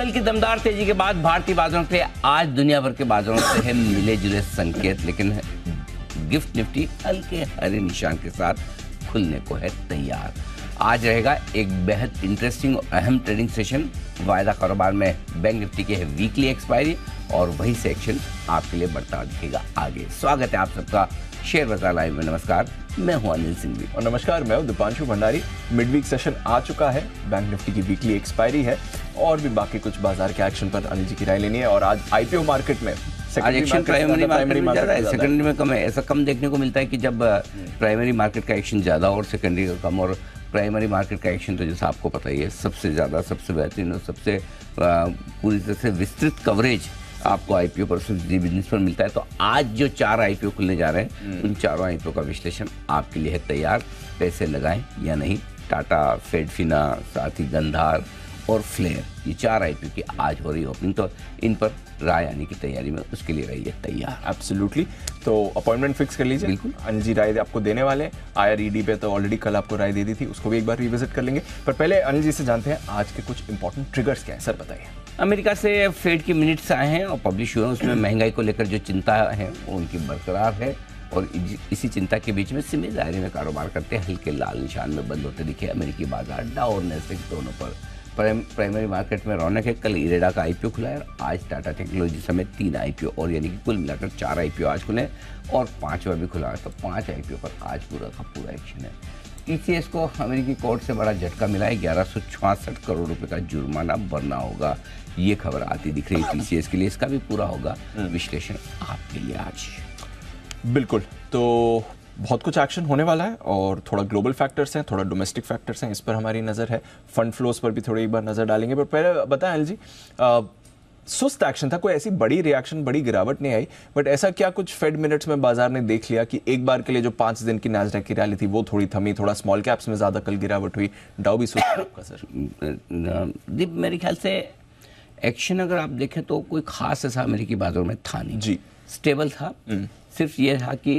कल की दमदार तेजी के बाद भारतीय बाजारों पे आज दुनिया भर के बाजारों से है मिले जुले संकेत, लेकिन गिफ्ट निफ्टी हल्के हरे निशान के साथ खुलने को है तैयार। आज रहेगा एक बेहद इंटरेस्टिंग और अहम ट्रेडिंग सेशन। वायदा कारोबार में बैंक निफ्टी की है वीकली एक्सपायरी और वही सेक्शन आपके लिए बढ़ता दिखेगा आगे। स्वागत है आप सबका शेयर बाजार लाइव में। नमस्कार, मैं हूं अनिल सिंघवी और नमस्कार, मैं हूं Deepanshu Bhandari. Mid week session आ चुका है, बैंक निफ्टी की वीकली एक्सपायरी है और भी बाकी कुछ बाजार के एक्शन पर अनिल जी की राय लेनी है। और आज आईपीओ मार्केट में आज एक्शन प्राइमरी मार्केट में ज़्यादा है, सेकेंडरी में कम है। ऐसा कम देखने को मिलता है कि जब प्राइमरी मार्केट का एक्शन ज़्यादा और सेकेंडरी का कम, और प्राइमरी मार्केट का एक्शन तो जैसा आपको पता ही है सबसे ज़्यादा, सबसे बेहतरीन और सबसे पूरी तरह से विस्तृत कवरेज आपको आईपीओ पर बिजनेस पर मिलता है। तो आज जो 4 आईपीओ खुलने जा रहे हैं उन चारों आईपीओ का विश्लेषण आपके लिए है तैयार। पैसे लगाएं या नहीं, टाटा, फेडफिना, साथ ही गंधार और फ्लेयर, ये 4 आईपीओ की आज हो रही ओपनिंग, तो इन पर राय आने की तैयारी में उसके लिए रहिए तैयार। एब्सोल्युटली, तो अपॉइंटमेंट फिक्स कर लीजिए। बिल्कुल, अनिल जी राय आपको देने वाले हैं। आईआरईडी पे तो ऑलरेडी कल आपको राय दे दी थी, उसको भी एक बार रिविजिट कर लेंगे। पर पहले अनिल जी से जानते हैं आज के कुछ इंपॉर्टेंट ट्रिगर्स क्या है, सर बताइए। अमेरिका से फेड की मिनट्स आए हैं और पब्लिश हुए हैं। उसमें महंगाई को लेकर जो चिंता है वो उनकी बरकरार है और इसी चिंता के बीच में सीमित दायरे में कारोबार करते हैं हल्के लाल निशान में बंद होते दिखे अमेरिकी बाजार। डाउ और नैस्डैक दोनों पर प्राइमरी मार्केट में रौनक है। कल इरेडा का आईपीओ खुला है और आज टाटा टेक्नोलॉजी समेत 3 आईपीओ, और यानी कि कुल मिलाकर 4 आईपीओ आज खुले और 5वां भी खुला है। तो 5 आईपीओ पर आज पूरा का पूरा एक्शन है। टीसीएस को अमेरिकी कोर्ट से बड़ा झटका मिला है। 1166 करोड़ रुपए का जुर्माना भरना होगा, ये खबर आती दिख रही है टीसीएस के लिए। इसका भी पूरा होगा विश्लेषण आपके लिए आज। बिल्कुल, तो बहुत कुछ एक्शन होने वाला है और थोड़ा ग्लोबल फैक्टर्स हैं, थोड़ा डोमेस्टिक फैक्टर्स हैं, इस पर हमारी नज़र है। फंड फ्लोज पर भी थोड़ी एक बार नज़र डालेंगे। पर पहले बताएं अनिल जी, सुस्त एक्शन था, कोई ऐसी बड़ी रिएक्शन, बड़ी गिरावट नहीं आई, बट ऐसा क्या कुछ फेड मिनट्स में बाजार ने देख लिया कि एक बार के लिए जो 5 दिन की नैस्डैक की रैली थी वो थोड़ी थमी, थोड़ा स्मॉल कैप्स में ज़्यादा कल गिरावट हुई, डाउ भी सुस्त आपका सर? दीप, मेरे ख्याल से एक्शन अगर आप देखें तो कोई खास ऐसा अमेरिकी बाजारों में था नहीं जी, स्टेबल था। सिर्फ ये था कि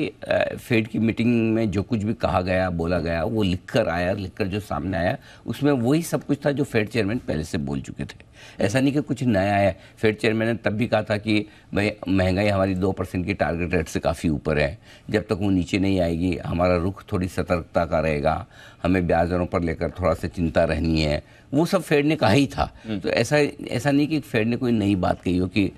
फेड की मीटिंग में जो कुछ भी कहा गया, बोला गया, वो लिखकर आया, लिखकर जो सामने आया उसमें वही सब कुछ था जो फेड चेयरमैन पहले से बोल चुके थे। ऐसा नहीं कि कुछ नया है। फेड चेयरमैन ने तब भी कहा था कि भाई महंगाई हमारी 2% की टारगेट रेट से काफ़ी ऊपर है, जब तक वो नीचे नहीं आएगी हमारा रुख थोड़ी सतर्कता का रहेगा, हमें ब्याज दरों पर लेकर थोड़ा सा चिंता रहनी है, वो सब फेड ने कहा ही था। तो ऐसा नहीं कि फेड ने कोई नई बात कही हो कि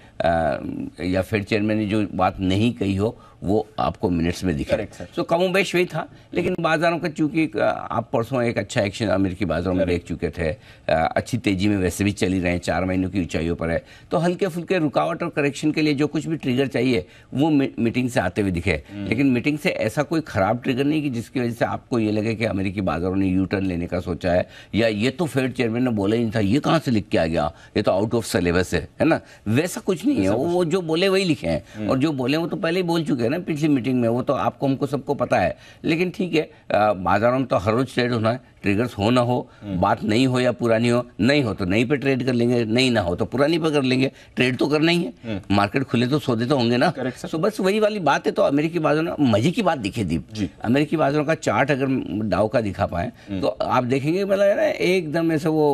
या फेड चेयरमैन ने जो बात नहीं कही हो वो आपको मिनट्स में दिखे। तो कमोबेश वही था, लेकिन बाजारों का चूंकि आप परसों एक अच्छा एक्शन अमेरिकी बाजारों में देख चुके थे, अच्छी तेजी में वैसे भी चली रहे हैं, 4 महीनों की ऊंचाइयों पर है, तो हल्के फुल्के रुकावट और करेक्शन के लिए जो कुछ भी ट्रिगर चाहिए वो मीटिंग से आते हुए दिखे। लेकिन मीटिंग से ऐसा कोई खराब ट्रिगर नहीं कि जिसकी वजह से आपको ये लगे कि अमेरिकी बाजारों ने यू टर्न लेने का सोचा है, या ये तो फेड चेयरमैन ने बोला ही नहीं था, ये कहाँ से लिख के आ गया, ये तो आउट ऑफ सिलेबस है ना। वैसा कुछ नहीं है, वो जो बोले वही लिखे हैं, और जो बोले वो तो पहले ही बोल चुके हैं ना पिछली मीटिंग में, वो तो आपको हमको सबको पता है। लेकिन ठीक है, बाजारों में तो हर रोज ट्रेड होना है, ट्रिगर्स हो ना हो, बात नहीं हो या पुरानी हो, नहीं हो तो नई पे ट्रेड कर लेंगे, नहीं ना हो तो पुरानी पे कर लेंगे, ट्रेड तो करना ही है। मार्केट खुले तो सौदे तो होंगे ना। तो बस वही वाली बात है। तो अमेरिकी बाजारों में मजे की बात दिखे दीप, अमेरिकी बाजारों का चार्ट अगर डाउ का दिखा पाए तो आप देखेंगे मतलब ना एकदम ऐसे वो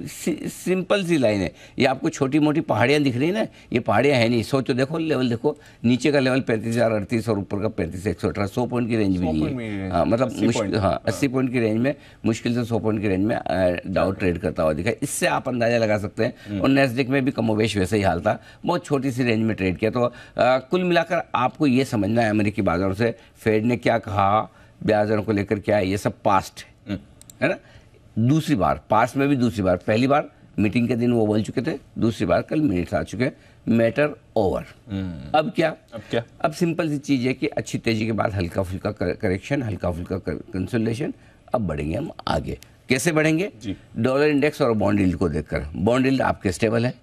सिंपल सी लाइन है। ये आपको छोटी मोटी पहाड़ियाँ दिख रही है ना, ये पहाड़ियाँ है नहीं। सोचो, देखो लेवल देखो, नीचे का लेवल 35,038 और ऊपर का 35,118, 100 पॉइंट की रेंज भी नहीं है। मतलब मुश्किल, हाँ 80 पॉइंट की रेंज में, मुश्किल से 100 पॉइंट की रेंज में डाउ ट्रेड करता हुआ दिखा। इससे आप अंदाजा लगा सकते हैं। और नैस्डैक में भी कमोवेश वैसे ही हाल था, बहुत छोटी सी रेंज में ट्रेड किया। तो कुल मिलाकर आपको ये समझना है अमेरिकी बाजारों से फेड ने क्या कहा, ब्याज दरों को लेकर क्या है, ये सब पास्ट है ना। दूसरी बार, पास्ट में भी दूसरी बार, पहली बार मीटिंग के दिन वो बोल चुके थे, दूसरी बार कल मिनट्स आ चुके हैं, मैटर ओवर। अब क्या, अब सिंपल सी चीज़ है कि अच्छी तेजी के बाद हल्का फुल्का करेक्शन, हल्का फुल्का कंसोलिडेशन। अब बढ़ेंगे हम आगे। कैसे बढ़ेंगे? डॉलर इंडेक्स और बॉन्ड यील्ड को देखकर। बॉन्ड यील्ड आपके स्टेबल है,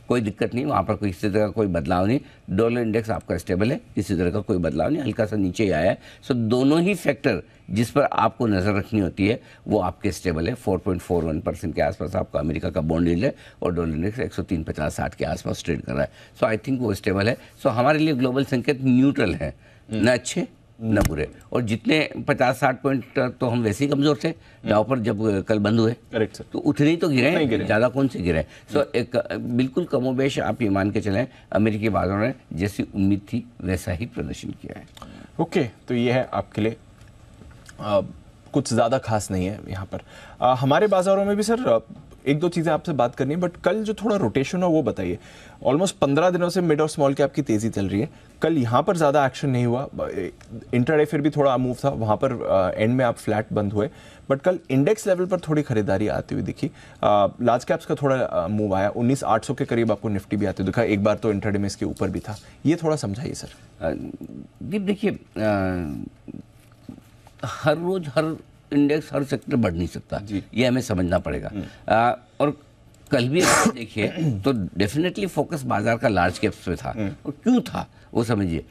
कोई दिक्कत नहीं, वहाँ पर कोई किसी तरह का कोई बदलाव नहीं। डॉलर इंडेक्स आपका स्टेबल है, किसी तरह का कोई बदलाव नहीं, हल्का सा नीचे ही आया है। सो दोनों ही फैक्टर जिस पर आपको नज़र रखनी होती है वो आपके स्टेबल है। 4.41% के आसपास आपका अमेरिका का बॉन्ड यील्ड है और डॉलर इंडेक्स 103.50-60 के आसपास ट्रेड कर रहा है। सो आई थिंक वो स्टेबल है। सो हमारे लिए ग्लोबल संकेत न्यूट्रल है, न अच्छे न बुरे। और जितने 50-60 पॉइंट तो हम वैसे ही कमजोर थे डाउ पर जब कल बंद हुए। Correct sir. तो उतने ही तो गिरे, ज़्यादा कौन से गिरे। सो एक बिल्कुल कमोबेश आप ये मान के चलें अमेरिकी बाजारों ने जैसी उम्मीद थी वैसा ही प्रदर्शन किया है। ओके, तो ये है आपके लिए कुछ ज़्यादा खास नहीं है यहाँ पर। हमारे बाजारों में भी सर एक दो चीज़ें आपसे बात करनी है, बट कल जो थोड़ा रोटेशन हो वो बताइए। ऑलमोस्ट 15 दिनों से मिड और स्मॉल कैप की तेज़ी चल रही है, कल यहाँ पर ज़्यादा एक्शन नहीं हुआ। इंट्राडे फिर भी थोड़ा मूव था, वहाँ पर एंड में आप फ्लैट बंद हुए, बट कल इंडेक्स लेवल पर थोड़ी खरीदारी आती हुई दिखी। लार्ज कैप्स का थोड़ा मूव आया, 19,800 के करीब आपको निफ्टी भी आती हुई दिखा, एक बार तो इंट्राडे में इसके ऊपर भी था। ये थोड़ा समझाइए सर। देखिए हर रोज हर इंडेक्स हर सेक्टर बढ़ नहीं सकता, ये हमें समझना पड़ेगा। और कल भी अगर देखिए तो डेफिनेटली फोकस बाजार का लार्ज कैप्स पे था। और क्यों था वो समझिए।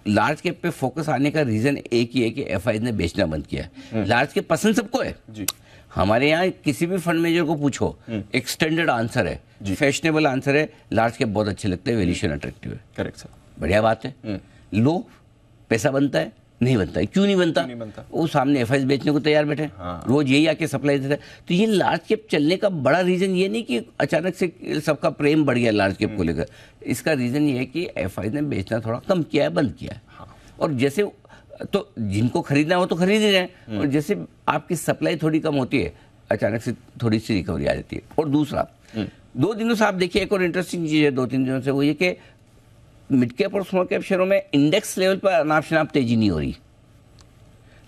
लार्ज कैप पे फोकस आने का रीजन एक ही है कि एफआई ने बेचना बंद किया है। लार्ज कैप पसंद सबको है जी। हमारे यहाँ किसी भी फंड मैनेजर को पूछो, एक स्टैंडर्ड आंसर है, फैशनेबल आंसर है, लार्ज कैप बहुत अच्छे लगते हैं, वैल्यूएशन अट्रैक्टिव है। करेक्ट सर, बढ़िया बात है। लो पैसा बनता है, नहीं बनता है। क्यों नहीं बनता? वो सामने एफआई बेचने को तैयार बैठे, रोज यही आके सप्लाई देता है। तो ये लार्ज कैप चलने का बड़ा रीजन ये नहीं कि अचानक से सबका प्रेम बढ़ गया लार्ज कैप को लेकर। इसका रीजन ये है कि एफआई ने बेचना थोड़ा कम किया है, बंद किया है। और जैसे तो जिनको खरीदना है वो तो खरीद ही रहे हैं, और जैसे आपकी सप्लाई थोड़ी कम होती है अचानक से थोड़ी सी रिकवरी आ जाती है। और दूसरा 2 दिनों से आप देखिए एक और इंटरेस्टिंग चीज़ है 2-3 दिनों से, वो ये कि मिड कैप और स्मॉल कैप शेयरों में इंडेक्स लेवल पर अनाप शनाप तेजी नहीं हो रही।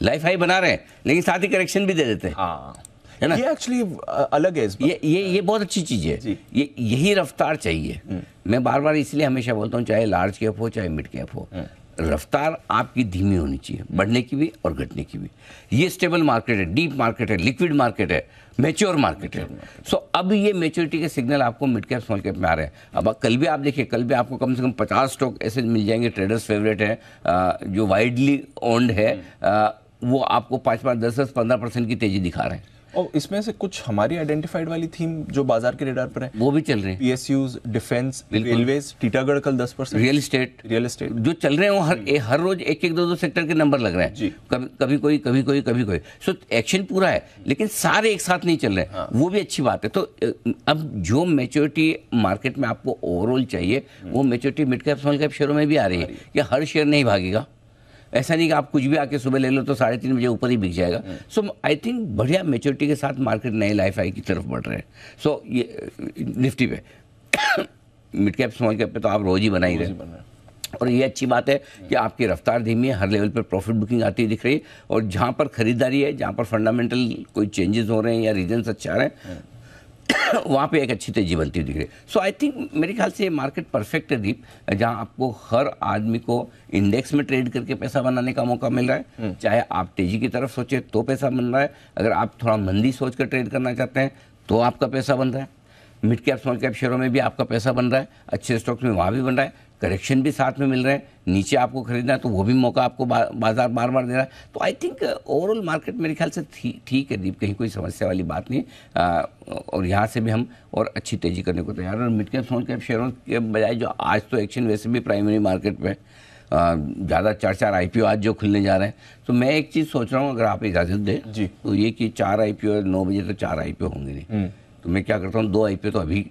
लाइफ हाई बना रहे हैं लेकिन साथ ही करेक्शन भी दे देते हैं, है ना। ये एक्चुअली अलग है इस बात। ये बहुत अच्छी चीज है। यही रफ्तार चाहिए। मैं बार बार इसलिए हमेशा बोलता हूँ, चाहे लार्ज कैप हो चाहे मिड कैप हो, रफ्तार आपकी धीमी होनी चाहिए, बढ़ने की भी और घटने की भी। ये स्टेबल मार्केट है, डीप मार्केट है, लिक्विड मार्केट है, मैच्योर मार्केट है। सो अब ये मैच्योरिटी के सिग्नल आपको मिड कैप स्मॉल कैप में आ रहे हैं। अब कल भी आप देखिए, कल भी आपको कम से कम 50 स्टॉक ऐसे मिल जाएंगे, ट्रेडर्स फेवरेट है, जो वाइडली ओन्ड है, वो आपको 5-5, 10-10, 15% की तेजी दिखा रहे हैं। और इसमें से कुछ हमारी आइडेंटिफाइड वाली थीम जो बाजार के रेडार पर है वो भी चल रहे हैं। पीएसयूज, डिफेंस, रेलवेज, टीटागढ़ कल 10%, रियल एस्टेट जो चल रहे हैं वो हर रोज 1-1, 2-2 सेक्टर के नंबर लग रहे हैं। कभी कोई, कभी कोई, कभी कोई। सो एक्शन पूरा है, लेकिन सारे एक साथ नहीं चल रहे हैं। वो भी अच्छी बात है। तो अब जो मैच्योरिटी मार्केट में आपको ओवरऑल चाहिए, वो maturity mid cap small cap शेयरों में भी आ रही है। कि हर शेयर नहीं भागेगा, ऐसा नहीं कि आप कुछ भी आके सुबह ले लो तो 3:30 बजे ऊपर ही बिक जाएगा। सो आई थिंक बढ़िया मैच्योरिटी के साथ मार्केट नए लाइफ आई की तरफ बढ़ रहे हैं। सो ये निफ्टी पे मिड कैप स्मॉल कैप पे तो आप रोज ही बना ही रहे हैं। और ये अच्छी बात है कि आपकी रफ्तार धीमी है, हर लेवल पर प्रॉफिट बुकिंग आती दिख रही है। और जहाँ पर खरीदारी है, जहाँ पर फंडामेंटल कोई चेंजेस हो रहे हैं या रीजन्स अच्छा रहे हैं, वहाँ पे एक अच्छी तेजी बनती दिख रही है। सो आई थिंक मेरे ख्याल से ये मार्केट परफेक्ट है दीप, जहाँ आपको हर आदमी को इंडेक्स में ट्रेड करके पैसा बनाने का मौका मिल रहा है। चाहे आप तेजी की तरफ सोचे तो पैसा बन रहा है, अगर आप थोड़ा मंदी सोच कर ट्रेड करना चाहते हैं तो आपका पैसा बन रहा है। मिड कैप स्मॉल कैप शेयरों में भी आपका पैसा बन रहा है, अच्छे स्टॉक्स में वहाँ भी बन रहा है, करेक्शन भी साथ में मिल रहे हैं, नीचे आपको खरीदना है तो वो भी मौका आपको बाजार बार बार दे रहा है। तो आई थिंक ओवरऑल मार्केट मेरे ख्याल से ठीक है दीप, कहीं कोई समस्या वाली बात नहीं। और यहाँ से भी हम और अच्छी तेजी करने को तैयार हैं। और मिड कैप स्मॉल कैप शेयरों के बजाय जो आज तो एक्शन वैसे भी प्राइमरी मार्केट में ज़्यादा 4 IPO आज जो खुलने जा रहे हैं, तो मैं एक चीज़ सोच रहा हूँ, अगर आप इजाज़त दें जी, तो ये कि 4 IPO 9 बजे तो 4 IPO होंगे नहीं, तो मैं क्या करता हूँ 2 IPO तो अभी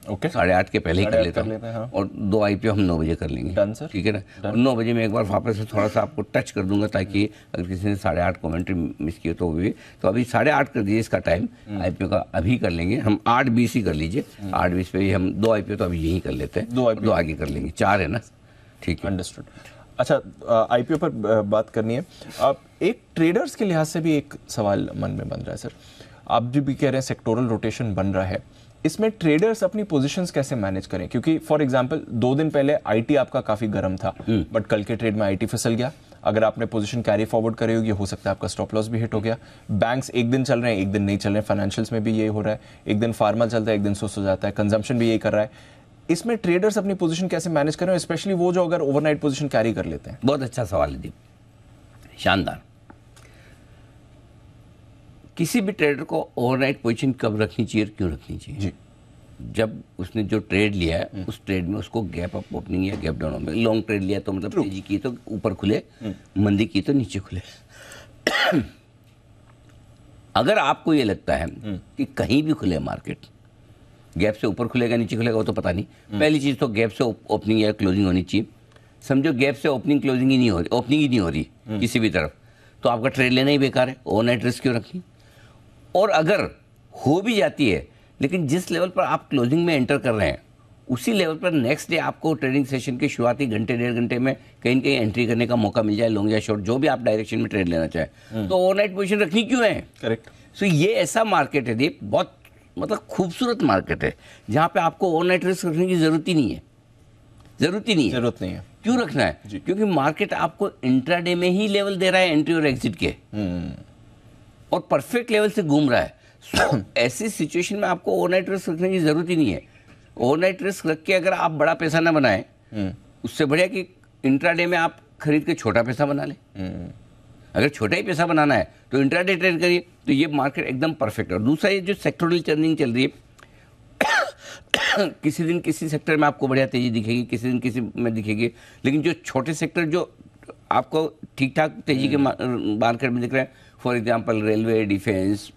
8:30 के पहले ही कर लेता हूँ। हाँ। और 2 IPO हम 9 बजे कर लेंगे, ठीक है ना। और 9 बजे में एक बार वापस से थोड़ा सा आपको टच कर दूंगा, ताकि अगर किसी ने 8:30 कमेंट्री मिस की तो भी, तो अभी 8:30 कर दीजिए इसका टाइम IPO का, अभी कर लेंगे हम। 8:20 ही कर लीजिए, 8:20 पे ही हम 2 IPO तो अभी यही कर लेते हैं, 2 आगे कर लेंगे, 4 है ना, ठीक है। अंडरस्टूड। अच्छा, IPO पर बात करनी है। आप एक ट्रेडर्स के लिहाज से भी एक सवाल मन में बन रहा है सर, आप जो भी कह रहे हैं सेक्टोरल रोटेशन बन रहा है, इसमें ट्रेडर्स अपनी पोजीशंस कैसे मैनेज करें? क्योंकि फॉर एग्जांपल 2 दिन पहले आईटी आपका काफी गर्म था, बट कल के ट्रेड में आईटी फिसल गया। अगर आपने पोजीशन कैरी फॉरवर्ड करे होगी, हो सकता है आपका स्टॉप लॉस भी हिट हो गया। बैंक्स एक दिन चल रहे हैं, एक दिन नहीं चल रहे हैं, फाइनेंशियल्स में भी यही हो रहा है, एक दिन फार्मा चलता है, एक दिन सुस्त हो जाता है, कंजम्पशन भी यही कर रहा है। इसमें ट्रेडर्स अपनी पोजीशन कैसे मैनेज करें, स्पेशली वो जो अगर ओवरनाइट पोजीशन कैरी कर लेते हैं? बहुत अच्छा सवाल है दीप, शानदार। किसी भी ट्रेडर को ओवरनाइट पोजीशन कब रखनी चाहिए, क्यों रखनी चाहिए जी? जब उसने जो ट्रेड लिया है उस ट्रेड में उसको गैप अप ओपनिंग या गैप डाउन में, लॉन्ग ट्रेड लिया तो मतलब तेजी की तो ऊपर खुले, मंदी की तो नीचे खुले। अगर आपको ये लगता है कि कहीं भी खुले मार्केट, गैप से ऊपर खुलेगा नीचे खुलेगा वो तो पता नहीं, पहली चीज तो गैप से ओपनिंग या क्लोजिंग होनी चाहिए। समझो गैप से ओपनिंग क्लोजिंग ही नहीं हो रही, ओपनिंग ही नहीं हो रही किसी भी तरफ, तो आपका ट्रेड लेना ही बेकार है, ओवरनाइट रिस्क क्यों रखनी। और अगर हो भी जाती है लेकिन जिस लेवल पर आप क्लोजिंग में एंटर कर रहे हैं उसी लेवल पर नेक्स्ट डे आपको ट्रेडिंग सेशन के शुरुआती घंटे 1.5 घंटे में कहीं न कहीं एंट्री करने का मौका मिल जाए, लॉन्ग या शॉर्ट जो भी आप डायरेक्शन में ट्रेड लेना चाहें, तो ओवरनाइट पोजीशन रखनी क्यों है। करेक्ट। सो ये ऐसा मार्केट है दीप, बहुत मतलब खूबसूरत मार्केट है जहां पे आपको ओवरनाइट रिस्क रखने की जरूरत ही नहीं है, जरूरत नहीं है। क्यों रखना है? क्योंकि मार्केट आपको इंट्राडे में ही लेवल दे रहा है एंट्री और एग्जिट के, और परफेक्ट लेवल से घूम रहा है। सो ऐसी सिचुएशन में आपको ओवरनाइट रिस्क रखने की जरूरत ही नहीं है। ओवरनाइट रिस्क रख के अगर आप बड़ा पैसा ना बनाए, उससे बढ़िया कि इंट्राडे में आप खरीद के छोटा पैसा बना ले। अगर छोटा ही पैसा बनाना है तो इंट्राडे ट्रेड करिए, तो ये मार्केट एकदम परफेक्ट है। और दूसरा ये जो सेक्टोरल चर्निंग चल रही है, किसी दिन किसी सेक्टर में आपको बढ़िया तेजी दिखेगी, किसी दिन किसी में दिखेगी, लेकिन जो छोटे सेक्टर जो आपको ठीक ठाक तेजी के मार्केट में दिख रहे हैं, for example railway, defence,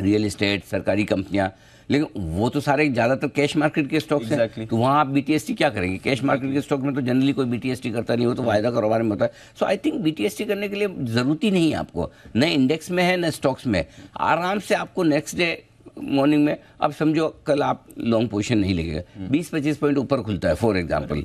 real estate, सरकारी कंपनियां, लेकिन वो तो सारे ज़्यादातर कैश मार्केट के स्टॉक्स हैं। तो वहाँ आप बीटीएसटी क्या करेंगे? कैश मार्केट के स्टॉक में तो जनरली कोई बीटीएसटी करता नहीं, वो तो वायदा कारोबार में होता है। सो आई थिंक बीटीएसटी करने के लिए ज़रूरत ही नहीं है आपको, न इंडेक्स में है न स्टॉक्स में। आराम से आपको नेक्स्ट डे मॉर्निंग में, अब समझो कल आप लॉन्ग पोजीशन नहीं लगेगा, 20-25 पॉइंट ऊपर खुलता है फॉर एग्जांपल,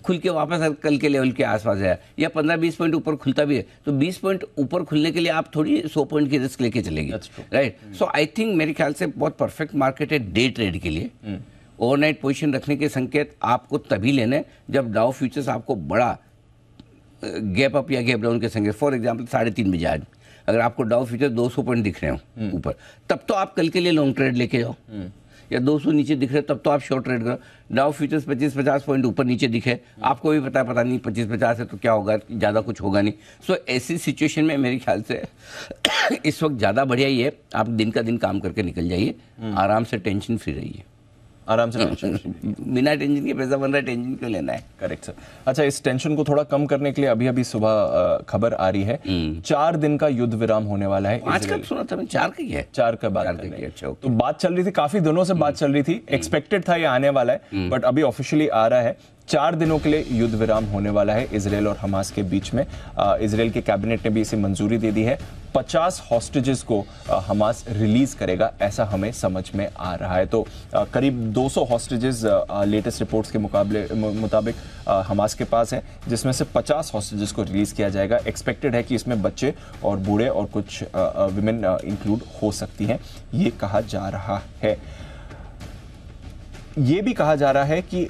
खुल के वापस कल के लेवल के आसपास है, या 15-20 पॉइंट ऊपर खुलता भी है, तो 20 पॉइंट ऊपर खुलने के लिए आप थोड़ी 100 पॉइंट की रिस्क लेके चलेगी, राइट। सो आई थिंक मेरे ख्याल से बहुत परफेक्ट मार्केट है डे ट्रेड के लिए। ओवरनाइट पोजीशन रखने के संकेत आपको तभी लेने जब डाउ फ्यूचर्स आपको बड़ा गैप अप या गैप डाउन के संकेत, फॉर एग्जाम्पल 3:30 बजे आज अगर आपको डाउ फ्यूचर 200 पॉइंट दिख रहे हो ऊपर, तब तो आप कल के लिए लॉन्ग ट्रेड लेके जाओ। या 200 नीचे दिख रहे तब तो आप शॉर्ट ट्रेड करो। डाउ फ्यूचर्स 25-50 पॉइंट ऊपर नीचे दिखे, आपको भी पता नहीं 25-50 है तो क्या होगा, ज़्यादा कुछ होगा नहीं। सो ऐसी सिचुएशन में मेरे ख्याल से इस वक्त ज़्यादा बढ़िया ही है, आप दिन का दिन काम करके निकल जाइए, आराम से टेंशन फ्री रहिए। आराम से बिना टेंशन के पैसा बन रहा है, टेंशन क्यों लेना है। Correct sir. अच्छा, इस टेंशन को थोड़ा कम करने के लिए अभी सुबह खबर आ रही है 4 दिन का युद्ध विराम होने वाला है। आज कब सुना था मैं? 4 का ही है। 4 का बात कर रहे हैं। अच्छा, तो बात चल रही थी, काफी दिनों से बात चल रही थी, एक्सपेक्टेड था ये आने वाला है, बट अभी ऑफिशियली आ रहा है। 4 दिनों के लिए युद्ध विराम होने वाला है इजराइल और हमास के बीच में। इजराइल के कैबिनेट ने भी इसे मंजूरी दे दी है। 50 हॉस्टेजेस को हमास रिलीज करेगा, ऐसा हमें समझ में आ रहा है। तो करीब 200 हॉस्टेजेस लेटेस्ट रिपोर्ट्स के मुताबिक हमास के पास है, जिसमें से 50 हॉस्टेजेस को रिलीज किया जाएगा। एक्सपेक्टेड है कि इसमें बच्चे और बूढ़े और कुछ विमेन इंक्लूड हो सकती हैं, ये कहा जा रहा है। ये भी कहा जा रहा है कि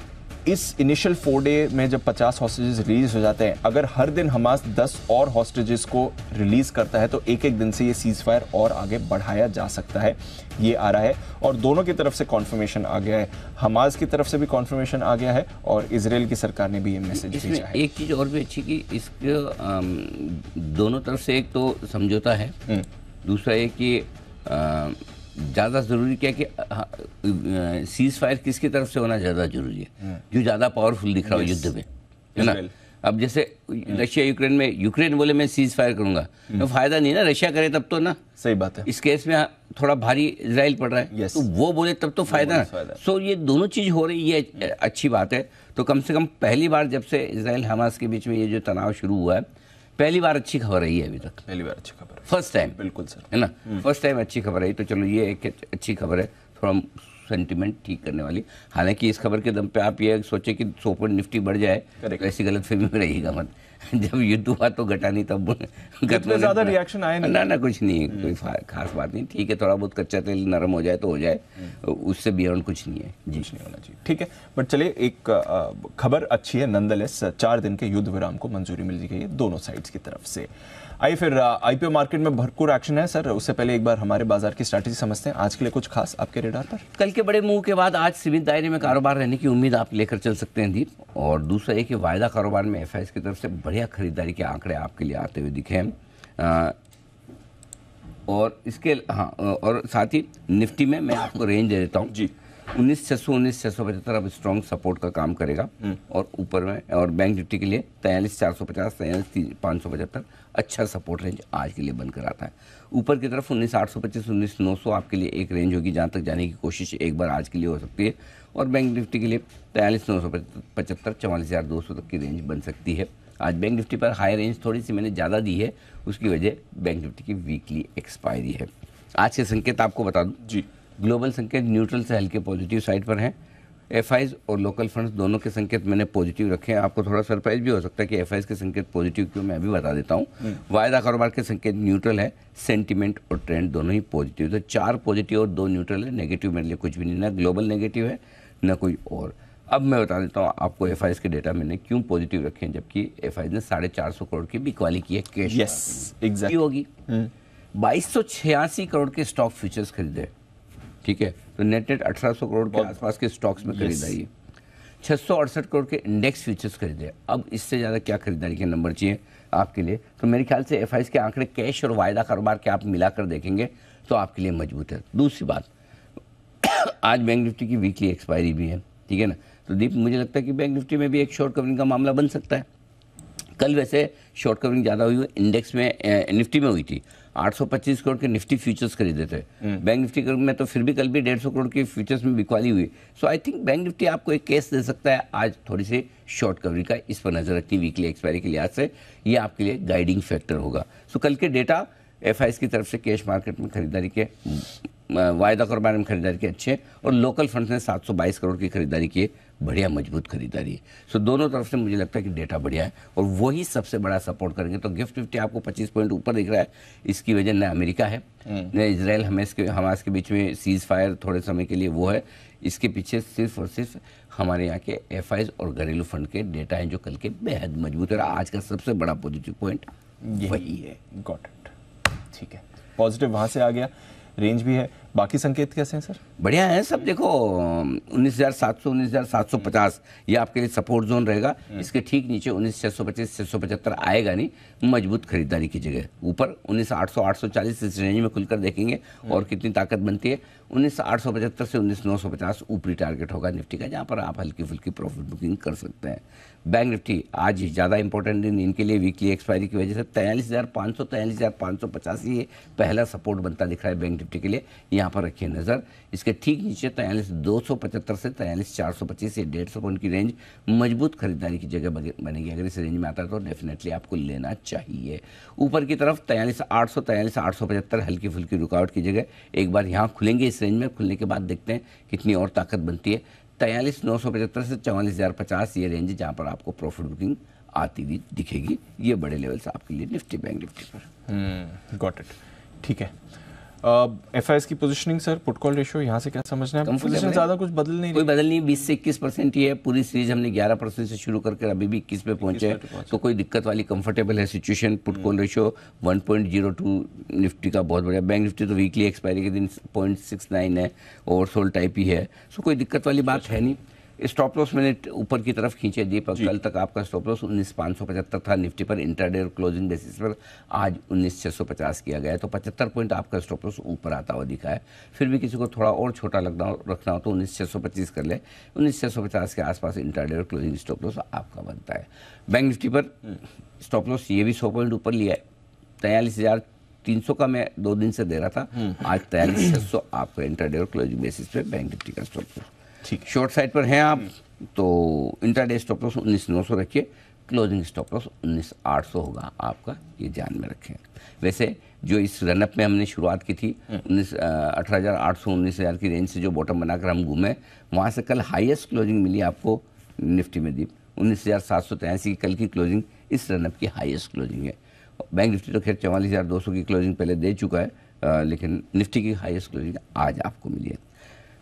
इस इनिशियल 4 डे में जब 50 हॉस्टेजेस रिलीज हो जाते हैं, अगर हर दिन हमास 10 और हॉस्टेजेस को रिलीज करता है तो एक दिन से ये सीज फायर और आगे बढ़ाया जा सकता है, ये आ रहा है। और दोनों की तरफ से कॉन्फर्मेशन आ गया है, हमास की तरफ से भी कॉन्फर्मेशन आ गया है और इजराइल की सरकार ने भी ये मैसेज भेजा है। एक चीज और भी अच्छी कि इसके दोनों तरफ से एक तो समझौता है, दूसरा ये कि ज़्यादा ज़रूरी क्या है कि सीज फायर किसकी तरफ से होना ज़्यादा जरूरी है, जो ज़्यादा पावरफुल दिख रहा हो युद्ध में, है ना। अब जैसे रशिया यूक्रेन में, यूक्रेन बोले मैं सीज फायर करूंगा, तो फायदा नहीं ना, रशिया करे तब तो ना। सही बात है। इस केस में थोड़ा भारी इजराइल पड़ रहा है, तो वो बोले तब तो फायदा ना। सो ये दोनों चीज हो रही है, ये अच्छी बात है। तो कम से कम पहली बार जब से इजराइल हमास के बीच में ये जो तनाव शुरू हुआ है, पहली बार अच्छी खबर रही है अभी तक, पहली बार अच्छी खबर, फर्स्ट टाइम। बिल्कुल सर, है ना, फर्स्ट टाइम अच्छी खबर आई, तो चलो ये एक अच्छी खबर है, थोड़ा सेंटिमेंट ठीक करने वाली। हालांकि इस खबर के दम पे आप ये सोचे कि 100 पॉइंट निफ्टी बढ़ जाए, तो ऐसी गलत फहमी में रहिएगा मत। जब युद्ध हुआ तो घटा नहीं, तब ज्यादा रिएक्शन आए नहीं। ना कुछ नहीं, कोई खास बात नहीं, ठीक है, थोड़ा बहुत कच्चा तेल नरम हो जाए तो हो जाए, उससे बियॉन्ड कुछ नहीं है जी, कुछ नहीं होना चाहिए, ठीक है। बट चलिए, एक खबर अच्छी है नंदलेस, 4 दिन के युद्ध विराम को मंजूरी मिल गई है दोनों साइड्स की तरफ से। आइए फिर आईपीओ मार्केट में भरपूर एक्शन है सर, उससे पहले एक बार हमारे बाजार की स्ट्रैटेजी समझते हैं। आज के लिए कुछ खास आपके रेडार पर? कल के बड़े मूव के बाद आज सीमित दायरे में कारोबार रहने की उम्मीद आप लेकर चल सकते हैं दीप। और दूसरा एक कि वायदा कारोबार में एफआईएस की तरफ से बढ़िया खरीदारी के आंकड़े आपके लिए आते हुए दिखे हैं। और इसके और साथ ही निफ्टी में मैं आपको रेंज दे देता हूँ जी। 19,600 19,675 अब स्ट्रॉन्ग सपोर्ट का काम करेगा। और ऊपर में और बैंक निफ्टी के लिए 43,450 43,575 अच्छा सपोर्ट रेंज आज के लिए बनकर आता है। ऊपर की तरफ 19,825 19,900 आपके लिए एक रेंज होगी जहां तक जाने की कोशिश एक बार आज के लिए हो सकती है। और बैंक निफ्टी के लिए 43,975 44,200 तक की रेंज बन सकती है। आज बैंक निफ्टी पर हाई रेंज थोड़ी सी मैंने ज़्यादा दी है, उसकी वजह बैंक निफ्टी की वीकली एक्सपायरी है। आज के संकेत आपको बता दूं जी, ग्लोबल संकेत न्यूट्रल से हल्के पॉजिटिव साइड पर हैं। एफआईज और लोकल फंड्स दोनों के संकेत मैंने पॉजिटिव रखे हैं। आपको थोड़ा सरप्राइज भी हो सकता है कि एफआईज के संकेत पॉजिटिव क्यों, मैं अभी बता देता हूँ। वायदा कारोबार के संकेत न्यूट्रल है, सेंटीमेंट और ट्रेंड दोनों ही पॉजिटिव। तो 4 पॉजिटिव और 2 न्यूट्रल है। नेगेटिव मेरे लिए कुछ भी नहीं, ना ग्लोबल नेगेटिव है ना कोई और। अब मैं बता देता हूँ आपको एफआईज के डेटा मैंने क्यों पॉजिटिव रखे हैं, जबकि एफआईज ने 450 करोड़ की बिकवाली की है कैश। यस एग्जैक्टली होगी 2286 करोड़ के स्टॉक फ्यूचर्स खरीदे, ठीक है। तो नेट 1800 करोड़ के आसपास के स्टॉक्स में खरीदारी है। 668 करोड़ के इंडेक्स फ्यूचर्स खरीदे। अब इससे ज़्यादा क्या खरीदारी के नंबर चाहिए आपके लिए। तो मेरे ख्याल से एफआईज के आंकड़े कैश और वायदा कारोबार के आप मिलाकर देखेंगे तो आपके लिए मजबूत है। दूसरी बात, आज बैंक निफ्टी की वीकली एक्सपायरी भी है, ठीक है ना। तो दीप मुझे लगता है कि बैंक निफ्टी में भी एक शॉर्ट कवरिंग का मामला बन सकता है। कल वैसे शॉर्ट कवरिंग ज़्यादा हुई है, इंडेक्स में निफ्टी में हुई थी। 825 करोड़ के निफ्टी फ्यूचर्स खरीदे थे। बैंक निफ्टी में तो फिर भी कल भी 150 करोड़ के फ्यूचर्स में बिकवाली हुई। सो आई थिंक बैंक निफ्टी आपको एक केस दे सकता है आज थोड़ी सी शॉर्ट कवरिंग का। इस पर नजर रखनी वीकली एक्सपायरी के लिहाज से, ये आपके लिए गाइडिंग फैक्टर होगा। सो कल के डेटा एफआईएस की तरफ से कैश मार्केट में खरीदारी के, वायदा कारोबार में खरीदारी के अच्छे, और लोकल फंड्स ने 722 करोड़ की खरीदारी की, बढ़िया मजबूत खरीदारी है। सो दोनों तरफ से मुझे लगता है कि डेटा बढ़िया है और वही सबसे बड़ा सपोर्ट करेंगे। तो गिफ्ट निफ्टी आपको 25 पॉइंट ऊपर दिख रहा है। इसकी वजह न अमेरिका है, न इजराइल हमास के बीच में सीज फायर थोड़े समय के लिए वो है। इसके पीछे सिर्फ और सिर्फ हमारे यहाँ के एफआईज और घरेलू फंड के डेटा हैं जो कल के बेहद मजबूत है। आज का सबसे बड़ा पॉजिटिव पॉइंट वही है। गॉट इट, ठीक है, पॉजिटिव वहाँ से आ गया, रेंज भी है। बाकी संकेत कैसे हैं सर? बढ़िया है सब। देखो 19,700 19,750 ये आपके लिए सपोर्ट जोन रहेगा। इसके ठीक नीचे 19,625 675 आएगा नहीं, मजबूत खरीदारी की जगह। ऊपर 19,800 840 इस रेंज में खुलकर देखेंगे और कितनी ताकत बनती है। 19,875 से 19,950 ऊपरी टारगेट होगा निफ्टी का, जहाँ पर आप हल्की फुल्की प्रॉफिट बुकिंग कर सकते हैं। बैंक निफ्टी आज ज़्यादा इंपॉर्टेंट दिन इनके लिए वीकली एक्सपायरी की वजह से 43,500 43,585 ये पहला सपोर्ट बनता दिख रहा है बैंक निफ्टी के लिए। यहाँ पर रखिए नज़र। इसके ठीक नीचे 43,275 से 43,425 ये 150 पॉइंट की रेंज मजबूत खरीदारी की जगह बनेगी। अगर इस रेंज में आता है तो डेफिनेटली आपको लेना चाहिए। ऊपर की तरफ 43,800 43,875 हल्की फुल्की रुकावट की जगह। एक बार यहाँ खुलेंगे इस रेंज में, खुलने के बाद देखते हैं कितनी और ताकत बनती है। 43,975 से 44,050 ये रेंज जहाँ पर आपको प्रॉफिट बुकिंग आती हुई दिखेगी। ये बड़े लेवल से आपके लिए निफ्टी बैंक निफ्टी पर। गॉट इट, ठीक है। एफआईएस की positioning sir, put call ratio यहाँ से क्या समझना है? पोजीशन ज़्यादा कुछ बदल नहीं, कोई बदल नहीं। 20 से 21% ही है। पूरी सीरीज हमने 11% से शुरू करके अभी भी 21 पे पहुंचे हैं, तो कोई दिक्कत वाली कंफर्टेबल है situation. Put call ratio 1.02 Nifty का बहुत बढ़िया। बैंक निफ्टी तो वीकली एक्सपायरी के दिन 0.69 है, ओवरसोल्ड टाइप ही है। सो कोई दिक्कत वाली बात है नहीं। स्टॉप लॉस मैंने ऊपर की तरफ खींचे दीपक। कल तक आपका स्टॉप लॉस 19,575 था निफ्टी पर इंट्राडे और क्लोजिंग बेसिस पर। आज 19,650 किया गया है, तो 75 पॉइंट आपका स्टॉप लॉस ऊपर आता हुआ दिखा है। फिर भी किसी को थोड़ा और छोटा रखना हो तो 19,625 कर ले। 19,650 के आसपास इंट्राडे और क्लोजिंग स्टॉप लॉस आपका बनता है। बैंक निफ्टी पर स्टॉप लॉस ये भी 100 पॉइंट ऊपर लिया है। 43,300 का मैं 2 दिन से दे रहा था, आज 43,600 आपका इंट्राडे और क्लोजिंग बेसिस पे बैंक निफ्टी का स्टॉप लॉस। ठीक, शॉर्ट साइड पर हैं आप तो इंट्राडे स्टॉप लॉस 19,900 रखिए, क्लोजिंग स्टॉप लॉस 19,800 होगा आपका, ये ध्यान में रखें। वैसे जो इस रनअप में हमने शुरुआत की थी 18,800 19,000 की रेंज से जो बॉटम बनाकर हम घूमे, वहाँ से कल हाईएस्ट क्लोजिंग मिली आपको निफ्टी में दीप 19,783 की कल की क्लोजिंग इस रनअप की हाईएस्ट क्लोजिंग है। बैंक निफ्टी तो खैर 44,200 की क्लोजिंग पहले दे चुका है, लेकिन निफ्टी की हाईएस्ट क्लोजिंग आज आपको मिली है।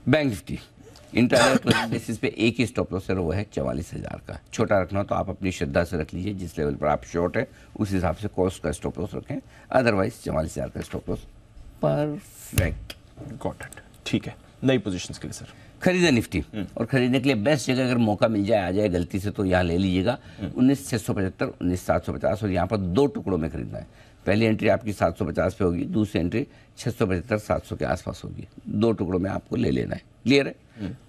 Bank Nifty intraday closing basis पे एक ही स्टॉप लॉस है, वो है 44,000 का। छोटा रखना तो आप अपनी श्रद्धा से रख लीजिए, जिस लेवल पर आप शॉर्ट है उस हिसाब से कॉस्ट का स्टॉप लॉस रखें। अदरवाइज 44,000 का stop loss perfect. Got it, ठीक है। नई पोजीशंस के लिए सर? खरीदे निफ्टी, और खरीदने के लिए बेस्ट जगह अगर मौका मिल जाए, आ जाए गलती से, तो यहाँ ले लीजिएगा 19,675, 19,750, और यहाँ पर 2 टुकड़ों में खरीदना है। पहली एंट्री आपकी 750 पे होगी, दूसरी एंट्री 675, 700 के आसपास होगी। 2 टुकड़ों में आपको ले लेना है। क्लियर है?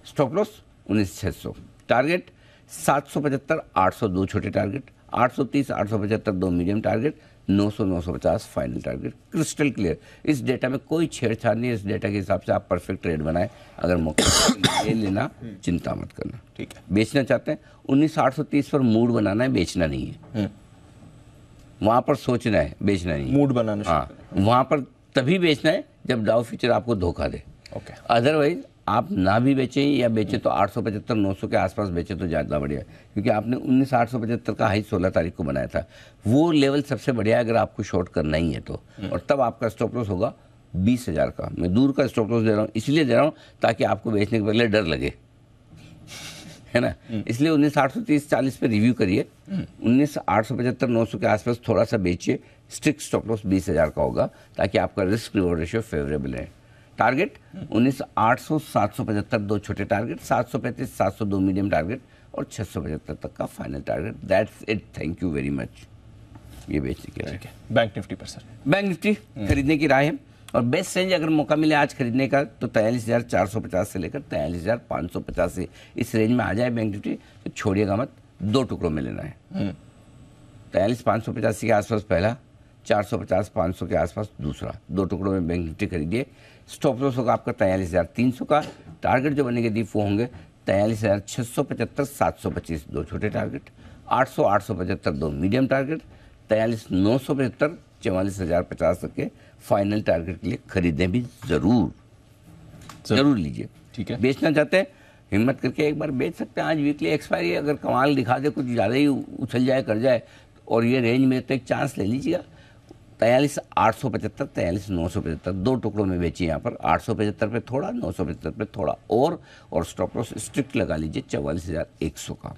स्टॉप लॉस 19,600, टारगेट 775, 800 2 छोटे target, 830, 875 2 medium target, 900, 950 final target. Crystal clear. इस डेटा में कोई छेड़छाड़ नहीं है। इस डेटा के हिसाब से आप परफेक्ट ट्रेड बनाएं। अगर मौका ले लेना, चिंता मत करना। ठीक है। बेचना चाहते हैं 19,830 पर मूड बनाना है, बेचना नहीं है। वहां पर सोचना है, बेचना नहीं, मूड बनाना। हाँ, वहां पर तभी बेचना है जब डाउ फ्यूचर आपको धोखा दे। ओके। अदरवाइज आप ना भी बेचें या बेचें तो 875, 900 के आसपास बेचें तो ज़्यादा बढ़िया है, क्योंकि आपने 19,875 का हाई 16 तारीख को बनाया था। वो लेवल सबसे बढ़िया है अगर आपको शॉर्ट करना ही है तो। और तब आपका स्टॉप लॉस होगा 20,000 का। मैं दूर का स्टॉप लॉस दे रहा हूँ, इसलिए दे रहा हूँ ताकि आपको बेचने के पहले डर लगे, है ना। इसलिए 19,830, 40 पे रिव्यू करिए। 19,875, 900 के आसपास थोड़ा सा बेचिए। स्ट्रिक्ट स्टॉप लॉस 20,000 का होगा ताकि आपका रिस्क रिवॉर्ड रेशियो फेवरेबल है। टारगेट 19,800, 775 2 छोटे टारगेट, 735, 700 2 मीडियम टारगेट, और 675 तक का final target. That's it. Thank you very much. ये बेचने की राय है। बैंक निफ्टी पर सर? बैंक निफ्टी खरीदने की राय है, और बेस्ट रेंज अगर मौका मिले आज खरीदने का तो 43,450 से लेकर 43,550 से इस रेंज में आ जाए बैंक निफ्टी तो छोड़िएगा मत। 2 टुकड़ों में लेना है। 43,585 के आसपास पहला, 450, 500 के आसपास दूसरा। 2 टुकड़ों में बैंक निफ्टी खरीदिए। स्टॉप लॉस होगा आपका 43,300 का। टारगेट जो बनेंगे दीप वो होंगे 43,675, 725 2 छोटे टारगेट, 800, 875 2 मीडियम टारगेट, 43,975, 44,050 तक के फाइनल टारगेट के लिए खरीदें भी जरूर लीजिए। ठीक है। बेचना चाहते हैं हिम्मत करके एक बार बेच सकते हैं। आज वीकली एक्सपायरी अगर कमाल दिखा दे, कुछ ज़्यादा ही उछल जाए कर जाए, और ये रेंज में तो एक चांस ले लीजिएगा। 43,875, 43,975 2 टुकड़ों में बेचिए यहाँ पर। 875 पे थोड़ा, 975 पे थोड़ा और स्टॉप लॉस स्ट्रिक्ट लगा लीजिए 44,100 का।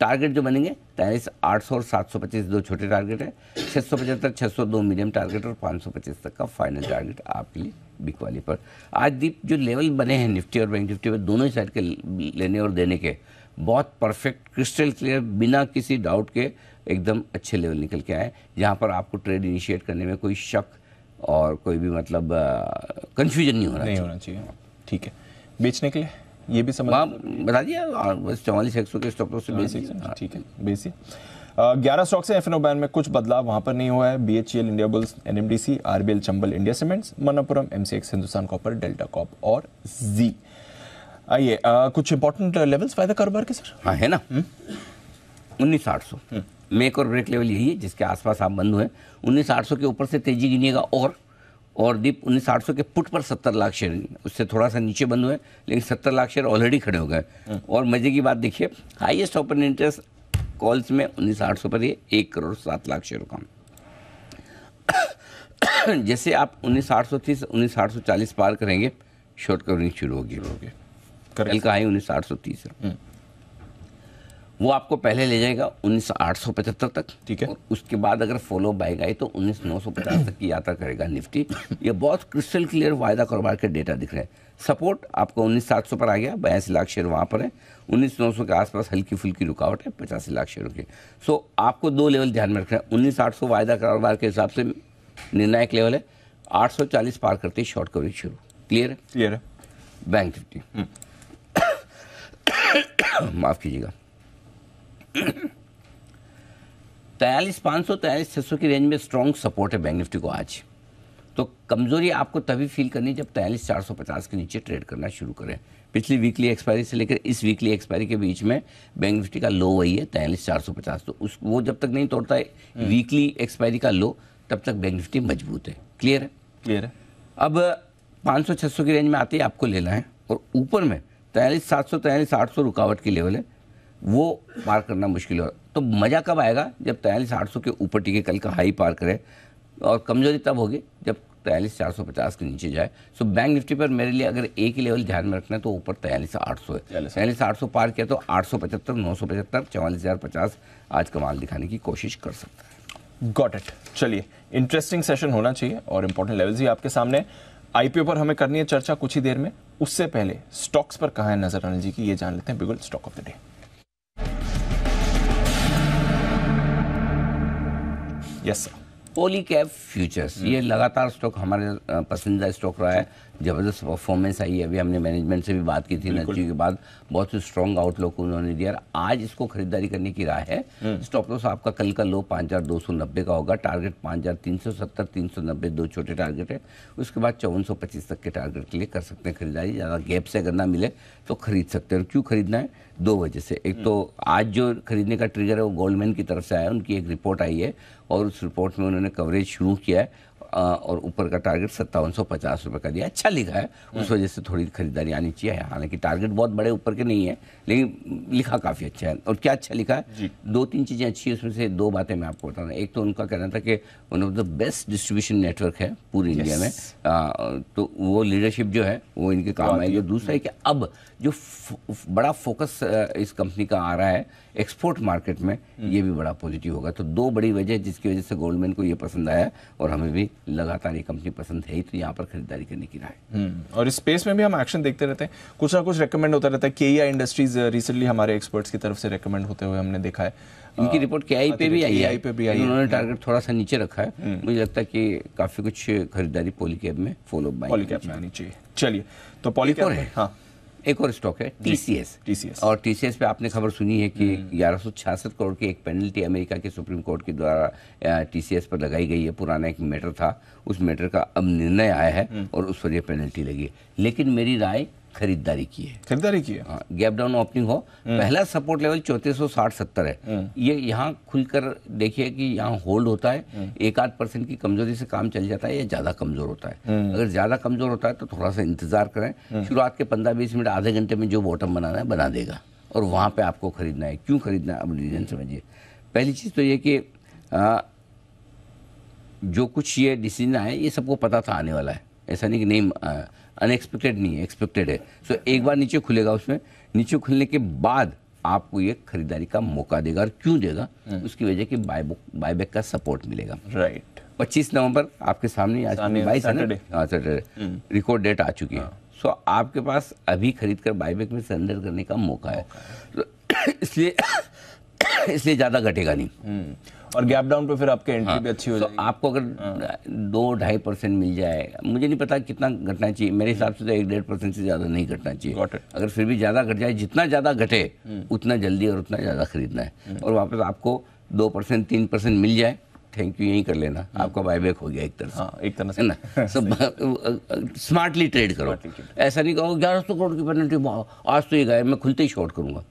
टारगेट जो बनेंगे 43,800 और 725 2 छोटे टारगेट है, 675, 600 2 मीडियम टारगेट, और 525 तक का फाइनल टारगेट आपके लिए बिक वाली पर। आज दीप जो लेवल बने हैं निफ्टी और बैंक निफ्टी में, दोनों ही साइड के लेने और देने के, बहुत परफेक्ट क्रिस्टल क्लियर, बिना किसी डाउट के एकदम अच्छे लेवल निकल के आए, जहाँ पर आपको ट्रेड इनिशिएट करने में कोई शक और कोई भी मतलब कंफ्यूजन नहीं होना चाहिए। ठीक है। बेचने के लिए ये भी समझ बता दिया, बस 44,100 के स्टॉप लॉस से बेसिक। ठीक है, बेसिक 11 स्टॉक्स है एफ&ओ बैन में, कुछ बदलाव वहां पर नहीं हुआ है। BHEL, India bulls, NMDC, RBL, Chambal, India cements, Manappuram, MCX, Hindustan copper, delta corp और जी। आइए कुछ इंपॉर्टेंट लेवल्स फायदा कारोबार के सर। हाँ है ना। 19,800 मेक और ब्रेक लेवल यही है जिसके आसपास आप बंद हुए। 19,800 के ऊपर से तेजी गिनिएगा और दीप 19,800 के पुट पर 70 लाख शेयर, उससे थोड़ा सा नीचे बंद हुए, लेकिन 70 लाख शेयर ऑलरेडी खड़े हो गए। और मजे की बात देखिए, हाईएस्ट ओपन इंटरेस्ट कॉल्स में 19,800 पर ये 1 करोड़ 7 लाख शेयर का। जैसे आप 19,830, 19,840 पार करेंगे, शॉर्ट कवरिंग शुरू होगी। कल का हाई 19,830 है, वो आपको पहले ले जाएगा 19,875 तक। ठीक है। और उसके बाद अगर फॉलो बाइक आई तो 19,950 तक की यात्रा करेगा निफ्टी। ये बहुत क्रिस्टल क्लियर वायदा कारोबार के डेटा दिख रहे हैं। सपोर्ट आपको 19,700 पर आ गया, 82 लाख शेयर वहाँ पर है। 19,900 के आसपास हल्की फुल्की रुकावट है 85 लाख शेयरों की। सो आपको 2 लेवल ध्यान में रखना है। 19,800 वायदा कारोबार के हिसाब से निर्णायक लेवल है। 840 पार करते ही शॉर्ट कवरिंग शुरू। क्लियर है? क्लियर है। बैंक निफ्टी माफ कीजिएगा, 43,500, 43,600 की रेंज में स्ट्रॉन्ग सपोर्ट है बैंक निफ्टी को आज। तो कमजोरी आपको तभी फील करनी जब 43,450 के नीचे ट्रेड करना शुरू करें। पिछली वीकली एक्सपायरी से लेकर इस वीकली एक्सपायरी के बीच में बैंक निफ्टी का लो वही है 43,450। तो वो जब तक नहीं तोड़ता है वीकली एक्सपायरी का लो, तब तक बैंक निफ्टी मजबूत है। क्लियर है? क्लियर है। अब 500-600 की रेंज में आते ही आपको लेना है, और ऊपर में 43,700, 43,800 रुकावट की लेवल है, वो पार करना मुश्किल हो। तो मज़ा कब आएगा? जब 43,800 के ऊपर टिके, कल का हाई पार करे, और कमजोरी तब होगी जब 43,450 के नीचे जाए। सो बैंक निफ्टी पर मेरे लिए अगर एक ही लेवल ध्यान में रखना है तो ऊपर 43,800 है। 43,800 पार किया तो 875, 975, 44,050 आज कमाल दिखाने की कोशिश कर सकता है। Got it. चलिए, इंटरेस्टिंग सेशन होना चाहिए और इंपॉर्टेंट लेवल्स ही आपके सामने। आईपीओ पर हमें करनी है चर्चा कुछ ही देर में, उससे पहले स्टॉक्स पर कहाँ है नजर अनिल जी की, ये जान लेते हैं। बिल्कुल, stock of the day. Yes sir. Polycab futures, ये लगातार स्टॉक हमारे पसंदीदा स्टॉक रहा है। जबरदस्त परफॉर्मेंस आई है। अभी हमने मैनेजमेंट से भी बात की थी नर्सरी के बाद, बहुत ही स्ट्रॉन्ग आउटलुक उन्होंने दिया। आज इसको खरीदारी करने की राय है। स्टॉप लॉस आपका कल का लो 5290 का होगा, टारगेट 5370 390 दो छोटे टारगेट है। उसके बाद 5425 तक के टारगेट के लिए कर सकते हैं खरीदारी। ज़्यादा गैप से अगर ना मिले तो खरीद सकते हैं। और क्यों खरीदना है? दो वजह से। एक तो आज जो खरीदने का ट्रिगर है वो गोल्डमैन की तरफ से आया, उनकी एक रिपोर्ट आई है और उस रिपोर्ट में उन्होंने कवरेज शुरू किया है और ऊपर का टारगेट 5750 रुपये का दिया। अच्छा लिखा है, उस वजह से थोड़ी खरीदारी आनी चाहिए। हालांकि टारगेट बहुत बड़े ऊपर के नहीं है, लेकिन लिखा काफ़ी अच्छा है। और क्या अच्छा लिखा है? दो तीन चीज़ें अच्छी है उसमें से। दो बातें मैं आपको बता रहा हूँ। एक तो उनका कहना था कि one of the best distribution network है पूरी इंडिया में, तो वो लीडरशिप जो है वो इनके काम आएगी। दूसरा है कि अब जो बड़ा फोकस इस कंपनी का आ रहा है एक्सपोर्ट मार्केट में, ये भी बड़ा पॉजिटिव होगा। तो दो बड़ी वजह जिसकी वजह से गोल्डमैन को ये पसंद आया और हमें भी लगातार ये कंपनी पसंद है ही, तो यहाँ पर खरीदारी करने की राय। और इस स्पेस में भी हम एक्शन देखते रहते हैं, कुछ ना कुछ रेकमेंड होता रहता है। केईआई इंडस्ट्रीज रिसेंटली हमारे एक्सपर्ट्स की तरफ से रेकमेंड होते हुए हमने देखा है। इनकी रिपोर्ट केआई पे भी आई है, उन्होंने टारगेट थोड़ा सा नीचे रखा है। मुझे लगता है कि काफी कुछ खरीदारी पॉलीकैब में फॉलो पॉलीकैब में आनी चाहिए। चलिए, तो पॉलीकैब है। हाँ, एक और स्टॉक है टीसीएस। और टीसीएस पे आपने खबर सुनी है कि 1166 करोड़ की एक पेनल्टी अमेरिका के सुप्रीम कोर्ट के द्वारा टीसीएस पर लगाई गई है। पुराना एक मैटर था, उस मैटर का अब निर्णय आया है और उस पर यह पेनल्टी लगी है। लेकिन मेरी राय खरीदारी की है। हाँ, गैप डाउन ओपनिंग हो। पहला सपोर्ट लेवल 3460-70 है। ये यहाँ खुलकर देखिए कि यहाँ होल्ड होता है, 1-8% की कमजोरी से काम चल जाता है या ज्यादा कमजोर होता है। अगर ज्यादा कमजोर होता है तो थोड़ा सा इंतजार करें। शुरुआत के 15-20 मिनट आधे घंटे में जो बॉटम बनाना है बना देगा और वहां पे आपको खरीदना है। क्यों खरीदना है? अब रीजन समझिए। पहली चीज तो ये कि जो कुछ ये डिसीजन आया ये सबको पता था आने वाला है, ऐसा नहीं कि नहीं, अनएक्सपेक्टेड नहीं है, एक्सपेक्टेड है। सो एक बार नीचे खुलेगा, उसमें नीचे खुलने के बाद आपको ये खरीदारी का मौका देगा। और क्यों देगा? उसकी वजह कि बायबैक का सपोर्ट मिलेगा। राइट। 25 नवंबर आपके सामने, आज 22 सैटरडे रिकॉर्ड डेट आ चुकी है। सो आपके पास अभी खरीद कर बायबैक में सरेंडर करने का मौका है। इसलिए ज्यादा घटेगा नहीं। और गैप डाउन पे फिर आपके एंट्री भी अच्छी हो जाएगी। आपको अगर 2-2.5% मिल जाए, मुझे नहीं पता कितना घटना चाहिए, मेरे हिसाब से तो 1-1.5% से ज्यादा नहीं घटना चाहिए। अगर फिर भी ज्यादा घट जाए, जितना ज्यादा घटे उतना जल्दी और उतना ज्यादा खरीदना है। और वापस आपको 2% 3% मिल जाए, थैंक यू, यही कर लेना, आपका बायबैक हो गया एक तरह से। हाँ, एक तरह से है ना। सब स्मार्टली ट्रेड करो। ऐसा नहीं कहो 1100 करोड़ की पेनल्टी, आज तो ये गए, मैं खुलते ही शॉर्ट करूंगा।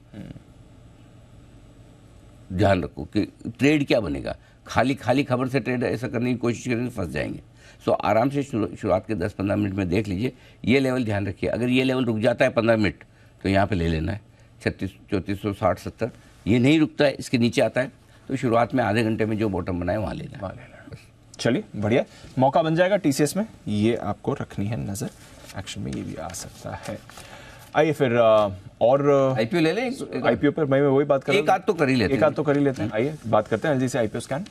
ध्यान रखो कि ट्रेड क्या बनेगा। खाली खबर से ट्रेड ऐसा करने की कोशिश करेंगे फंस जाएंगे। सो आराम से शुरुआत के 10-15 मिनट में देख लीजिए। ये लेवल ध्यान रखिए, अगर ये लेवल रुक जाता है 15 मिनट तो यहाँ पे ले लेना है 3460-70। ये नहीं रुकता है, इसके नीचे आता है तो शुरुआत में आधे घंटे में जो बॉटम बनाए वहाँ लेना है। चलिए, बढ़िया मौका बन जाएगा टीसीएस में, ये आपको रखनी है नजर। एक्शन में ये भी आ सकता है। आइए फिर और आईपीओ ले लें। आईपीओ पर मैं वही बात कर रहा हूं। एक आध तो कर ही लेते हैं। आइए बात करते हैं एलजी से आईपीओ स्कैन।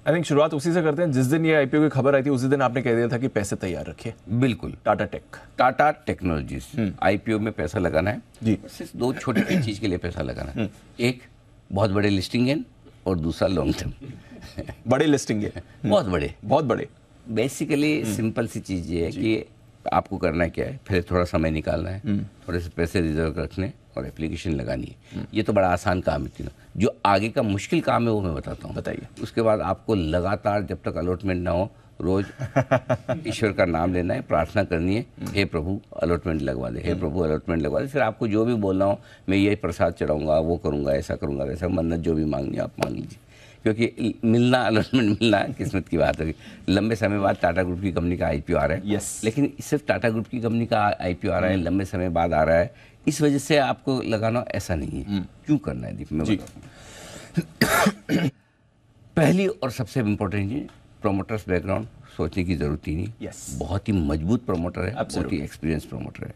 आई थिंक शुरुआत उसी से करते हैं। जिस दिन ये आईपीओ की खबर आई थी उसी दिन आपने कह दिया था कि पैसे तैयार रखिए। बिल्कुल। टाटा टेक्नोलॉजीज आईपीओ में पैसा लगाना है जी। सिर्फ दो छोटी चीज के लिए पैसा लगाना है। एक बहुत बड़े लिस्टिंग गेन और दूसरा लॉन्ग टर्म। बड़े लिस्टिंग है, बहुत बड़े। बेसिकली सिंपल सी चीज ये है कि आपको करना क्या है, पहले थोड़ा समय निकालना है, थोड़े से पैसे रिजर्व रखने और एप्लीकेशन लगानी है। ये तो बड़ा आसान काम है तीनों। जो आगे का मुश्किल काम है वो मैं बताता हूँ। बताइए। उसके बाद आपको लगातार जब तक अलॉटमेंट ना हो रोज ईश्वर का नाम लेना है, प्रार्थना करनी है, हे प्रभु अलॉटमेंट लगवा दे, हे प्रभु अलॉटमेंट लगवा दे। फिर आपको जो भी बोलना हो, मैं ये प्रसाद चढ़ाऊंगा, वो करूंगा, ऐसा करूंगा, वैसा, मन्नत जो भी मांगनी है आप मांग लीजिए। क्योंकि मिलना, अलॉटमेंट मिलना किस्मत की बात होगी। लंबे समय बाद टाटा ग्रुप की कंपनी का आईपीओ आ रहा है। yes. लेकिन सिर्फ टाटा ग्रुप की कंपनी का आईपीओ आ रहा है, लंबे समय बाद आ रहा है, इस वजह से आपको लगाना ऐसा नहीं है। क्यों करना है दीप, मैं बताता हूं। पहली और सबसे इम्पोर्टेंट चीज, प्रोमोटर्स बैकग्राउंड सोचने की जरूरत ही नहीं। yes. बहुत ही मजबूत प्रोमोटर है, बहुत ही एक्सपीरियंस प्रोमोटर है।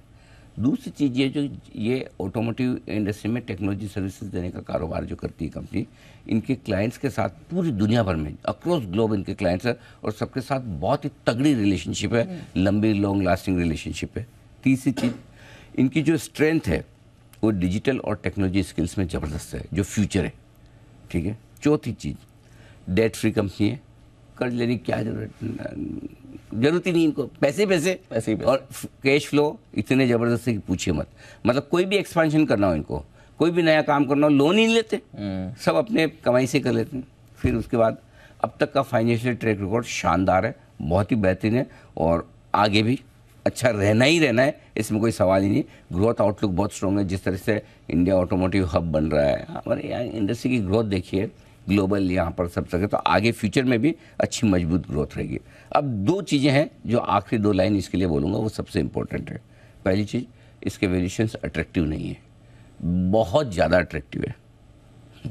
दूसरी चीज़ ये जो ये ऑटोमोटिव इंडस्ट्री में टेक्नोलॉजी सर्विसेज देने का कारोबार जो करती है कंपनी, इनके क्लाइंट्स के साथ पूरी दुनिया भर में अक्रॉस ग्लोब इनके क्लाइंट्स हैं और सबके साथ बहुत ही तगड़ी रिलेशनशिप है, लंबी लॉन्ग लास्टिंग रिलेशनशिप है। तीसरी चीज़, इनकी जो स्ट्रेंथ है वो डिजिटल और टेक्नोलॉजी स्किल्स में ज़बरदस्त है, जो फ्यूचर है, ठीक है। चौथी चीज़, डेट फ्री कंपनी है, कर्ज लेने की क्या जरूरत ही नहीं इनको, पैसे और कैश फ्लो इतने ज़बरदस्त है कि पूछिए मत। मतलब कोई भी एक्सपेंशन करना हो इनको, कोई भी नया काम करना हो, लोन ही नहीं लेते, सब अपने कमाई से कर लेते हैं। फिर उसके बाद अब तक का फाइनेंशियल ट्रैक रिकॉर्ड शानदार है, बहुत ही बेहतरीन है और आगे भी अच्छा रहना ही रहना है, इसमें कोई सवाल ही नहीं। ग्रोथ आउटलुक बहुत स्ट्रॉन्ग है, जिस तरह से इंडिया ऑटोमोटिव हब बन रहा है, हमारे यहाँ इंडस्ट्री की ग्रोथ देखिए ग्लोबल यहाँ पर सब जगह, तो आगे फ्यूचर में भी अच्छी मजबूत ग्रोथ रहेगी। अब दो चीज़ें हैं जो आखिरी दो लाइन इसके लिए बोलूँगा, वो सबसे इंपॉर्टेंट है। पहली चीज़, इसके वैल्यूएशंस अट्रैक्टिव नहीं है, बहुत ज़्यादा अट्रैक्टिव है,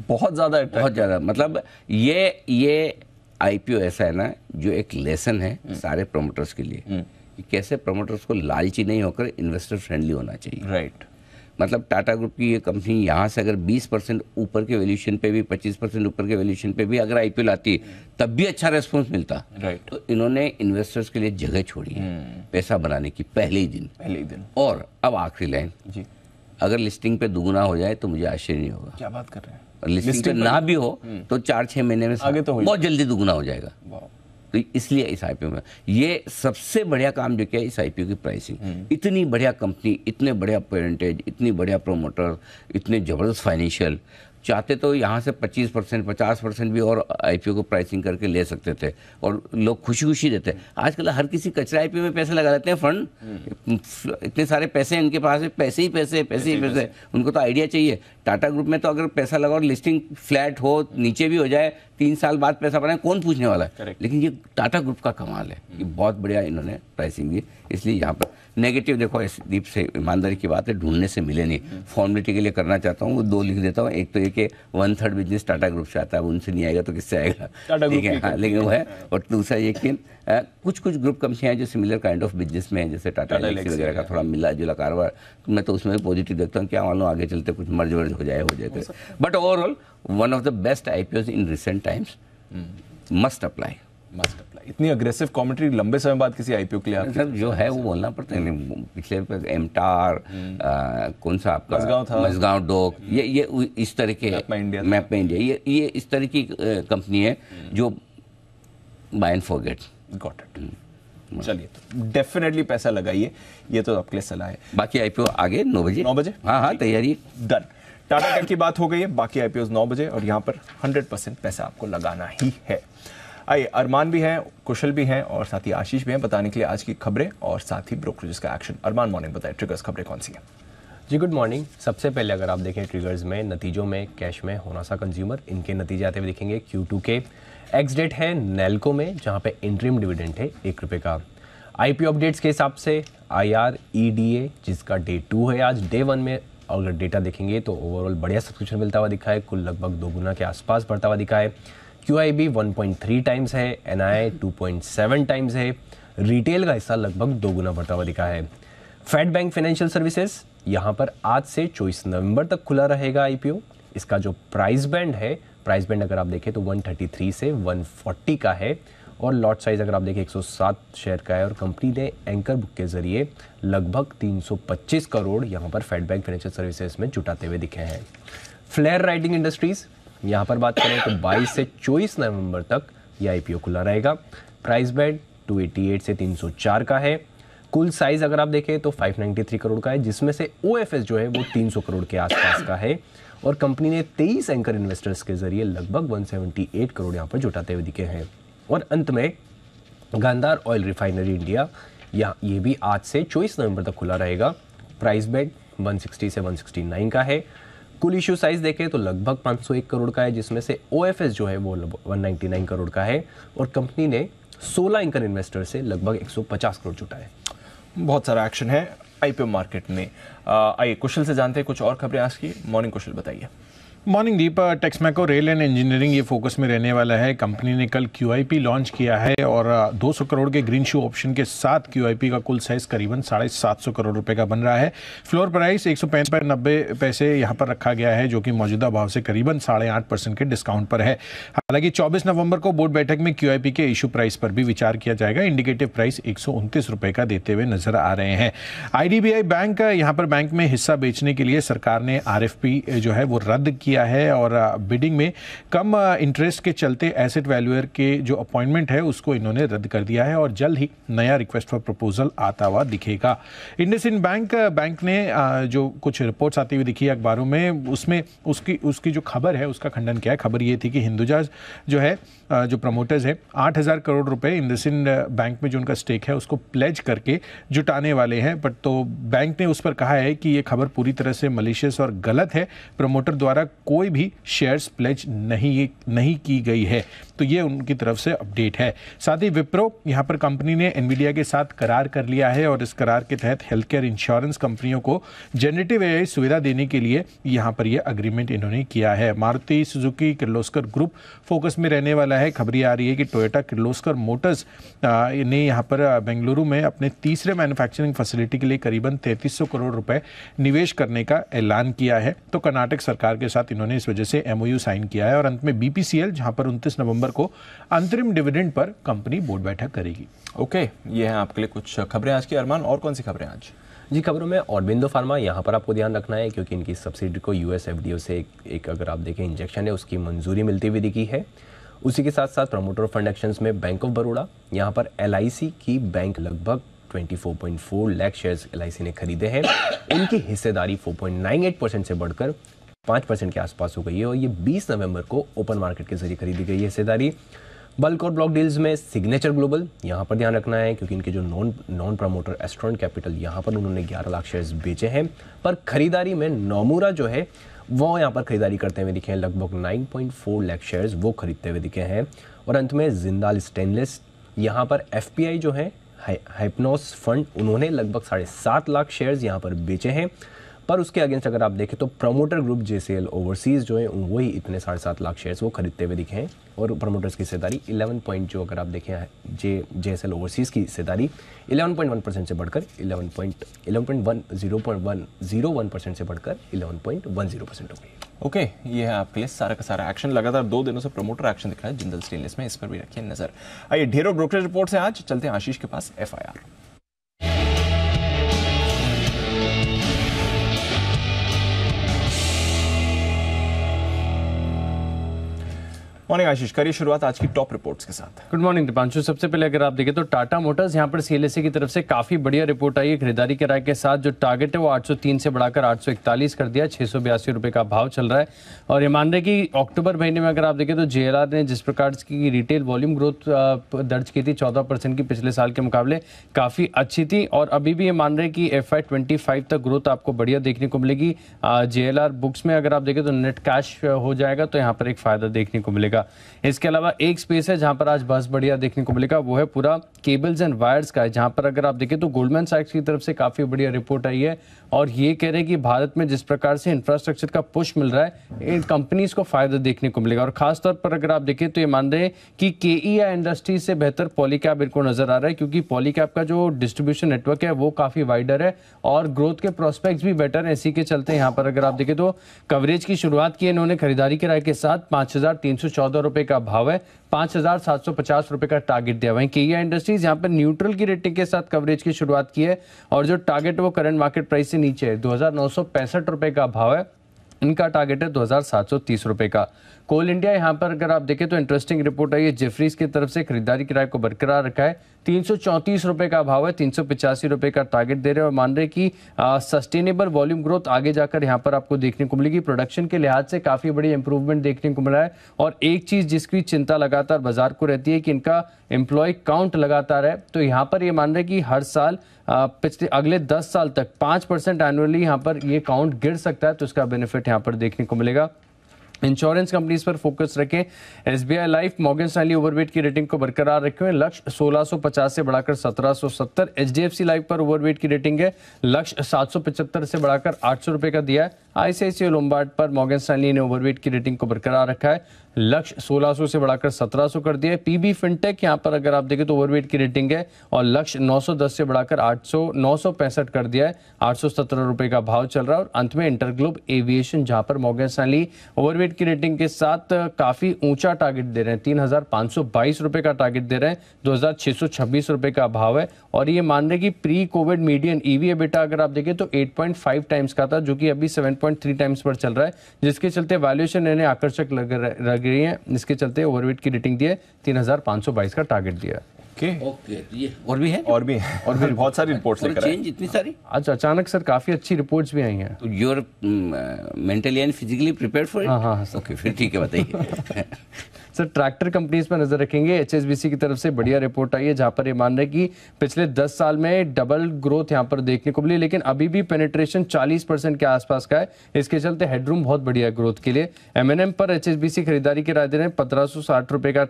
बहुत ज़्यादा। मतलब ये आईपीओ ऐसा है ना, जो एक लेसन है सारे प्रमोटर्स के लिए कि कैसे प्रमोटर्स को लालची नहीं होकर इन्वेस्टर फ्रेंडली होना चाहिए। राइट। मतलब टाटा ग्रुप की ये कंपनी यहाँ से अगर 20% ऊपर के वैल्यूएशन पे भी, 25% ऊपर के वैल्यूएशन पे भी अगर आईपीओ लाती तब भी अच्छा रेस्पॉन्स मिलता। राइट। तो इन्होंने इन्वेस्टर्स के लिए जगह छोड़ी है पैसा बनाने की पहले ही दिन। और अब आखिरी लाइन जी, अगर लिस्टिंग पे दुगुना हो जाए तो मुझे आश्चर्य नहीं होगा। क्या बात कर रहे हैं? लिस्टिंग पे ना भी हो तो 4-6 महीने में आगे तो बहुत जल्दी दुगुना हो जाएगा। तो इसलिए इस आईपीओ में ये सबसे बढ़िया काम जो किया, इस आईपीओ की प्राइसिंग। इतनी बढ़िया कंपनी, इतने बढ़िया परसेंटेज, इतनी बढ़िया प्रोमोटर, इतने ज़बरदस्त फाइनेंशियल, चाहते तो यहाँ से 25%, 50% भी और आईपीओ को प्राइसिंग करके ले सकते थे और लोग खुशी खुशी देते। आजकल हर किसी कचरा आईपीओ में पैसे लगा देते हैं, फंड इतने सारे पैसे हैं इनके पास, पैसे ही पैसे। उनको तो आइडिया चाहिए। टाटा ग्रुप में तो अगर पैसा लगा और लिस्टिंग फ्लैट हो, नीचे भी हो जाए, 3 साल बाद पैसा बनाए, कौन पूछने वाला है। लेकिन ये टाटा ग्रुप का कमाल है कि बहुत बढ़िया इन्होंने प्राइसिंग दी। इसलिए यहाँ पर नेगेटिव देखो, दीप से ईमानदारी की बात है, ढूंढने से मिले नहीं। फॉर्मेलिटी के लिए करना चाहता हूँ, वो 2 लिख देता हूँ। एक तो ये कि 1/3 बिजनेस टाटा ग्रुप से आता है, उनसे नहीं आएगा तो किससे आएगा, ठीक है। हाँ, लेकिन वो है। और दूसरा ये कि कुछ ग्रुप कंपनियां हैं जो सिमिलर काइंड ऑफ बिजनेस में हैं, जैसे टाटा एलेक्सी वगैरह का थोड़ा मिला जुला कारोबार, तो मैं तो उसमें भी पॉजिटिव देखता हूँ। क्या मालूम आगे चलते कुछ मर्ज वर्ज हो जाए तो। But overall one of the best IPO in recent times, must apply. इतनी अग्रेसिव कमेंट्री लंबे समय बाद किसी आईपीओ के लिए आपके सर जो है वो बोलना पड़ता है। पिछले एमटार, कौन सा आपका मझगांव डॉक, ये इस तरह के मैप इंडिया, ये इस तरह की कंपनी है जो buy and forget. Got it. चलिए, डेफिनेटली पैसा लगाइए, ये तो आपके लिए सलाह है। बाकी आईपीओ आगे 9 बजे। हाँ, तैयारी डन। टाटा टेक की बात हो गई है, बाकी आईपीओ 9 बजे और यहाँ पर 100% पैसा आपको लगाना ही है। आइए, अरमान भी हैं, कुशल भी हैं और साथ ही आशीष भी हैं बताने के लिए आज की खबरें और साथ ही ब्रोकरेज का एक्शन। अरमान, मॉर्निंग बताइए, ट्रिगर्स खबरें कौन सी हैं? जी गुड मॉर्निंग। सबसे पहले अगर आप देखें ट्रिगर्स में नतीजों में कैश में होनासा कंज्यूमर, इनके नतीजे आते हुए दिखेंगे। Q2 के एक्स डेट है नेल्को में, जहाँ पे इंटरिम डिविडेंड है ₹1 का। आईपीओ अपडेट्स के हिसाब से IR EDA, जिसका डे 2 है आज, डे 1 में अगर डेटा देखेंगे तो ओवरऑल बढ़िया सब्सक्रिप्शन मिलता हुआ दिखा है, कुल लगभग 2 गुना के आसपास बढ़ता हुआ दिखा है। QIB 1.3 टाइम्स है, NII 2.7 टाइम्स है, रिटेल का हिस्सा लगभग 2 गुना बढ़ता हुआ दिखा है। फेड बैंक फाइनेंशियल सर्विसेज यहाँ पर आज से 24 नवंबर तक खुला रहेगा आईपीओ। इसका जो प्राइस बैंड है, प्राइस बैंड अगर आप देखें तो 133 से 140 का है और लॉट साइज अगर आप देखें 107 शेयर का है और कंपनी ने एंकर बुक के जरिए लगभग 325 करोड़ यहाँ पर फेड बैंक फाइनेंशियल सर्विसेज में जुटाते हुए दिखे हैं। फ्लेयर राइटिंग इंडस्ट्रीज यहाँ पर बात करें तो 22 से 24 नवंबर तक ये आईपीओ खुला रहेगा। प्राइस बैंड 288 से 304 का है। कुल साइज अगर आप देखें तो 593 करोड़ का है, जिसमें से OFS जो है वो 300 करोड़ के आसपास का है और कंपनी ने 23 एंकर इन्वेस्टर्स के जरिए लगभग 178 करोड़ यहाँ पर जुटाते हुए दिखे हैं। और अंत में गांधार ऑयल रिफाइनरी इंडिया, ये भी आज से 24 नवंबर तक खुला रहेगा। प्राइस बैंड 160 से 169 का है। कुल इशू साइज देखें तो लगभग 501 करोड़ का है, जिसमें से OFS जो है वो 199 करोड़ का है और कंपनी ने 16 एंकर इन्वेस्टर से लगभग 150 करोड़ जुटाए। बहुत सारा एक्शन है आईपीओ मार्केट में। आइए कुशल से जानते हैं कुछ और खबरें आज की। मॉर्निंग कुशल, बताइए। Morning Deep. Texmaco rail and engineering ये फोकस में रहने वाला है। कंपनी ने कल QIP लॉन्च किया है और 200 करोड़ के ग्रीन शू ऑप्शन के साथ QIP का कुल साइज करीबन 750 करोड़ रुपए का बन रहा है। फ्लोर प्राइस 195.90 पैसे यहाँ पर रखा गया है, जो कि मौजूदा भाव से करीबन 8.5% के डिस्काउंट पर है। हालांकि 24 नवंबर को बोर्ड बैठक में QIP के इशू प्राइस पर भी विचार किया जाएगा। इंडिकेटिव प्राइस 129 रुपए का देते हुए नजर आ रहे हैं। IDBI बैंक, यहाँ पर बैंक में हिस्सा बेचने के लिए सरकार ने RFP जो है वो रद्द किया है और बिडिंग में कम इंटरेस्ट के चलते एसेट वैल्यूअर के जो अपॉइंटमेंट है उसको इन्होंने रद्द कर दिया है और जल्द ही नया रिक्वेस्ट फॉर प्रपोजल आता हुआ दिखेगा। इंडसइंड बैंक ने जो कुछ रिपोर्ट्स आती हुई दिखी अखबारों में, उसमें उसकी जो खबर है उसका खंडन किया है। खबर ये थी कि हिंदुजा जो है जो प्रमोटर्स है 8,000 करोड़ रुपए इंडसइंड बैंक में जो उनका स्टेक है उसको प्लेज करके जुटाने वाले हैं। बट तो बैंक ने उस पर कहा है कि ये खबर पूरी तरह से मलिशियस और गलत है। प्रमोटर द्वारा कोई भी शेयर्स प्लेज नहीं की गई है। तो ये उनकी तरफ से अपडेट है। साथ ही विप्रो, यहाँ पर कंपनी ने एनवीडिया के साथ करार कर लिया है और इस करार के तहत हेल्थ केयर इंश्योरेंस कंपनियों को जनरेटिव AI सुविधा देने के लिए यहाँ पर ये अग्रीमेंट इन्होंने किया है। Maruti Suzuki Kirloskar group focus में रहने वाला है। खबरें आ रही है कि टोयोटा किर्लोस्कर मोटर्स ने यहाँ पर बेंगलुरु में अपने तीसरे मैन्युफैक्चरिंग फैसिलिटी के लिए करीबन 3300 करोड़ रुपए निवेश करने का ऐलान किया है। तो कर्नाटक सरकार के साथ इन्होंने इस वजह से MOU साइन किया है। और अंत में BPCL, जहां पर 29 नवंबर को अंतरिम डिविडेंड पर कंपनी बोर्ड बैठक करेगी। ओके, ये है आपके लिए कुछ खबरें आज की। अरमान, और कौन सी खबरें आज? जी, खबरों में ऑरबिंदो फार्मा, यहाँ पर आपको ध्यान रखना है क्योंकि इनकी सब्सिडी को US FDA से एक अगर आप देखें इंजेक्शन है उसकी मंजूरी मिलती हुई दिखी है। उसी के साथ साथ प्रमोटर फंड एक्शंस में बैंक ऑफ बड़ौदा, यहाँ पर LIC की बैंक लगभग 24.4 लाख शेयर्स LIC ने खरीदे हैं। इनकी हिस्सेदारी 4.98% से बढ़कर 5% के आसपास हो गई है और ये 20 नवंबर को ओपन मार्केट के जरिए खरीदी गई है हिस्सेदारी। बल्क और ब्लॉक डील्स में सिग्नेचर ग्लोबल, यहाँ पर ध्यान रखना है क्योंकि इनके जो नॉन प्रमोटर एस्ट्रॉन कैपिटल, यहाँ पर उन्होंने 11 लाख शेयर्स बेचे हैं। पर खरीदारी में नोमुरा जो है वो यहाँ पर खरीदारी करते हुए दिखे हैं, लगभग 9.4 लाख शेयर्स वो खरीदते हुए दिखे हैं। और अंत में जिंदाल स्टेनलेस, यहाँ पर FPI जो है हाइप्नोस फंड, उन्होंने लगभग 7.5 लाख शेयर्स यहाँ पर बेचे हैं। पर उसके अगेंस्ट अगर आप देखें तो प्रमोटर ग्रुप JCL ओवरसीज जो है वही इतने 7.5 लाख शेयर्स वो खरीदते हुए दिखे हैं और प्रमोटर्स की हिस्सेदारी 11 पॉइंट, जो अगर आप देखें JSL ओवरसीज की हिस्सेदारी 11.1% से बढ़कर 0.1% से बढ़कर 11.10% हो गई। ओके, ये है आपके लिए सारा का सारा एक्शन। लगातार 2 दिनों से प्रमोटर एक्शन दिख रहा है जिंदल स्टेनलेस में, इस पर भी रखिए नजर। आइए ढेरों ब्रोकरेज रिपोर्ट से आज चलते हैं आशीष के पास। FIR मॉर्निंग आशीष, करिए शुरुआत आज की टॉप रिपोर्ट्स के साथ। Good morning Deepanshu. सबसे पहले अगर आप देखें तो टाटा मोटर्स, यहाँ पर CLSA की तरफ से काफी बढ़िया रिपोर्ट आई है। खरीदारी के राय के साथ जो टारगेट है वो 803 से बढ़ाकर 841 कर दिया, 682 रुपए का भाव चल रहा है। और ये मान रहे कि अक्टूबर महीने में अगर आप देखें तो JLR ने जिस प्रकार की रिटेल वॉल्यूम ग्रोथ दर्ज की थी 14% की पिछले साल के मुकाबले, काफी अच्छी थी। और अभी भी ये मान रहे कि FY 25 तक ग्रोथ आपको बढ़िया देखने को मिलेगी। JLR बुक्स में अगर आप देखें तो नेट कैश हो जाएगा, तो यहाँ पर एक फायदा देखने को मिलेगा। इसके अलावा एक स्पेस है जहां पर आज बस बढ़िया देखने को मिलेगा, वो है पूरा केबल्स एंड वायर्स का है, जहां पर अगर आप देखें तो गोल्डमैन सैक्स की तरफ से काफी बढ़िया रिपोर्ट आई है और ये कह रहे हैं कि भारत में जिस प्रकार से इंफ्रास्ट्रक्चर का पुश मिल रहा है, इन कंपनीज को फायदा देखने को मिलेगा। और खासतौर पर अगर आप देखें तो ये मान रहे हैं कि KE इंडस्ट्रीज से बेहतर पॉलीकैब इनको नजर आ रहा है, क्योंकि पॉलीकैब का जो डिस्ट्रीब्यूशन नेटवर्क है वो काफी वाइडर है और ग्रोथ के प्रोस्पेक्ट्स भी बेटर है। इसी के चलते यहाँ पर अगर आप देखें तो कवरेज की शुरुआत की इन्होंने खरीदारी के राय के साथ 5,314 रुपए का भाव है, 5,750 रुपए का टारगेट दिया। वहीं KE इंडस्ट्रीज यहाँ पर न्यूट्रल की रेटिंग के साथ कवरेज की शुरुआत की है और जो टारगेट वो करंट मार्केट प्राइस से नीचे है, 2,965 रुपए का भाव है। इनका टारगेट है 2,730 रुपए का। कोल इंडिया, यहाँ पर अगर आप देखें तो इंटरेस्टिंग रिपोर्ट आई है। जेफरीज की तरफ से खरीदारी किराए को बरकरार रखा है, 334 रुपए का भाव है, 385 रुपए का टारगेट दे रहे हैं और मान रहे कि सस्टेनेबल वॉल्यूम ग्रोथ आगे जाकर यहाँ पर आपको देखने को मिलेगी। प्रोडक्शन के लिहाज से काफी बड़ी इंप्रूवमेंट देखने को मिला है और एक चीज जिसकी चिंता लगातार बाजार को रहती है कि इनका एम्प्लॉय काउंट लगातार है, तो यहाँ पर ये मान रहे कि हर साल पिछले अगले 10 साल तक 5% एनुअली यहाँ पर ये काउंट गिर सकता है, तो इसका बेनिफिट यहाँ पर देखने को मिलेगा। इंश्योरेंस कंपनीज पर फोकस रखें। SBI life, Morgan Stanley overweight की रेटिंग को बरकरार रखे हुए, लक्ष्य 1650 से बढ़ाकर 1770। एचडीएफसी लाइफ पर ओवरवेट की रेटिंग है, लक्ष्य 775 से बढ़ाकर 800 रुपए का दिया है। आईसीआईसीआई लोम्बार्ड पर मॉर्गन स्टैनली ने ओवरवेट की रेटिंग को बरकरार रखा है, लक्ष्य 1600 से बढ़ाकर 1700 कर दिया है। पीबी फिनटेक यहाँ पर अगर आप देखें तो ओवरवेट की रेटिंग है और लक्ष्य 910 से बढ़ाकर 965 कर दिया है, 817 रुपए का भाव चल रहा है। और अंत में इंटरग्लोब एविएशन, जहां पर मॉर्गन स्टैनली ओवरवेट की रेटिंग के साथ काफी ऊंचा टारगेट दे रहे हैं, 3522 रुपए का टारगेट दे रहे हैं, 2626 रुपए का भाव है। और ये मान रहे कि pre Covid median EV EBITDA अगर आप देखें तो 8.5 टाइम्स का था, जो कि अभी 7.3 टाइम्स पर चल रहा है, जिसके चलते वैल्यूएशन इन्हें आकर्षक लग रही है। इसके चलते ओवरवेट की रेटिंग दी है, 3522 का टारगेट दिया है। ओके, ये और भी है और भी बहुत सारी रिपोर्ट्स लेकर आए। चेंज इतनी सारी आज अचानक सर काफी अच्छी रिपोर्ट्स भी आई हैं। तो you are mentally and physically prepared for it? हाँ ओके, फिर ठीक है, बताइए। सर ट्रैक्टर कंपनीज पर नजर रखेंगे। एचएसबीसी की तरफ से बढ़िया रिपोर्ट आई है, जहां पर ये मान रहे कि पिछले 10 साल में डबल ग्रोथ यहां पर देखने को मिली, लेकिन अभी भी पेनिट्रेशन 40% के आसपास का है। इसके चलते हेडरूम बहुत बढ़िया है ग्रोथ के लिए। एमएनएम पर एचएसबीसी खरीदारी की राय दे रहे हैं, 1560 रुपए का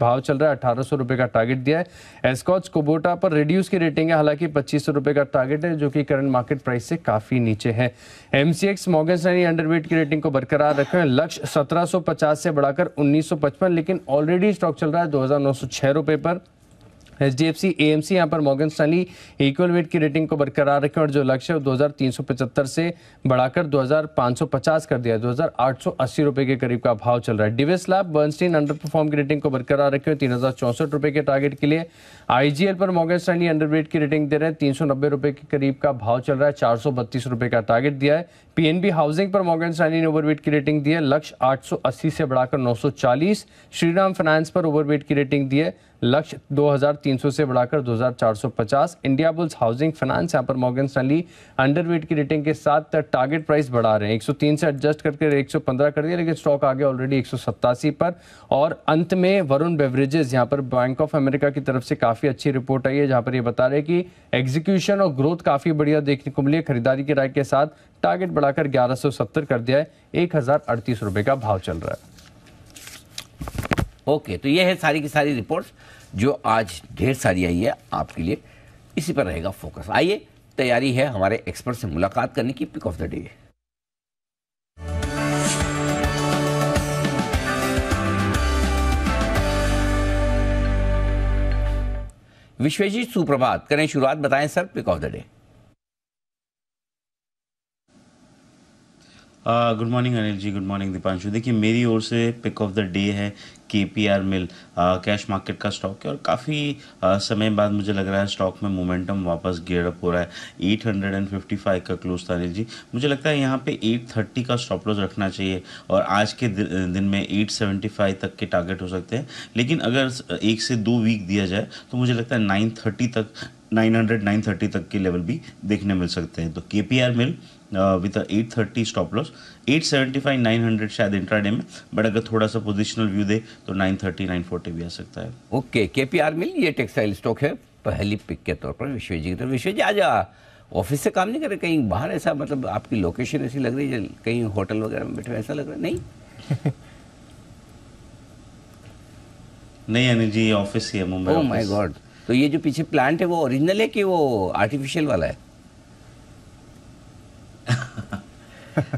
भाव चल रहा है, 1800 रुपए का टारगेट दिया है। एस्कॉच कुबोटा पर रिड्यूस की रेटिंग है, हालांकि 2500 रुपए का टारगेट है, जो कि करंट मार्केट प्राइस से काफी नीचे है। एमसीएक्स मॉर्गन स्टैनली अंडरवेट की रेटिंग को बरकरार रखे हैं, लक्ष्य 1750 से बढ़ाकर 1955, लेकिन ऑलरेडी स्टॉक चल रहा है 2906 रुपए पर। एचडीएफसी एएमसी यहाँ पर मॉर्गन स्टैनली इक्वल वेट की रेटिंग को बरकरार रखें और जो लक्ष्य है 2375 से बढ़ाकर 2550 कर दिया, 2880 रुपए के करीब का भाव चल रहा है। Divi's lab Bernstein underperform की रेटिंग को बरकरार रखें 3064 रुपए के टारगेट के लिए। आईजीएल पर मॉर्गन स्टैनली अंडरवेट की रेटिंग दे रहे हैं, 390 रुपए के करीब का भाव चल रहा है, 432 रुपए का टारगेट दिया है। पीएनबी हाउसिंग पर मॉर्गन स्टैनली ने ओवरवेट की रेटिंग दी है, लक्ष्य 880 से बढ़ाकर 940। श्रीराम फाइनेंस पर ओवरवेट की रेटिंग दी है, लक्ष्य 2300 से बढ़ाकर 2450। इंडिया बुल्स हाउसिंग फाइनेंस यहाँ पर मॉर्गन स्टैनली अंडरवेट की रेटिंग के साथ टारगेट प्राइस बढ़ा रहे हैं, 103 से एडजस्ट करके 115 कर दिया, लेकिन स्टॉक आगे ऑलरेडी 187 पर। और अंत में वरुण बेवरेजेस, यहाँ पर बैंक ऑफ अमेरिका की तरफ से काफी अच्छी रिपोर्ट आई है, जहाँ पर ये बता रहे हैं कि एग्जीक्यूशन और ग्रोथ काफी बढ़िया देखने को मिली है। खरीदारी की राय के साथ टारगेट बढ़ाकर 1170 कर दिया है, 1038 रुपए का भाव चल रहा है। ओके, तो ये है सारी की सारी रिपोर्ट्स जो आज ढेर सारी आई है आपके लिए, इसी पर रहेगा फोकस। आइए, तैयारी है हमारे एक्सपर्ट से मुलाकात करने की, pick of the day. Vishwajeet सुप्रभात, करें शुरुआत, बताएं sir pick of the day. Good morning Anil ji, good morning Deepanshu. देखिए, मेरी ओर से पिक ऑफ द डे है केपीआर मिल, कैश मार्केट का स्टॉक है और काफ़ी समय बाद मुझे लग रहा है स्टॉक में मोमेंटम वापस गियर अप हो रहा है। 855 का क्लोज था अनिल जी, मुझे लगता है यहाँ पे 830 का स्टॉप लॉस रखना चाहिए और आज के दिन में 875 तक के टारगेट हो सकते हैं। लेकिन अगर 1 से 2 वीक दिया जाए तो मुझे लगता है 930 तक, 930 तक के लेवल भी देखने मिल सकते हैं। तो KPR mill with 830 stop loss, 875 900 शायद इंट्राडे में, बट अगर थोड़ा सा पोजिशनल व्यू दे तो 930 940 भी आ सकता है। ओके, केपीआर मिल ये टेक्सटाइल स्टॉक है पहली पिक के तौर पर विश्व जी की तरफ। विश्व जी आज ऑफिस से काम नहीं कर रहे, कहीं बाहर ऐसा, मतलब आपकी लोकेशन ऐसी लग रही है कहीं होटल वगैरह में बैठे, ऐसा लग रहा है? नहीं नहीं अनिल जी, ऑफिस ही है मुंबई। ओह माय गॉड, तो ये जो पीछे प्लांट है वो ओरिजिनल है कि वो आर्टिफिशियल वाला है?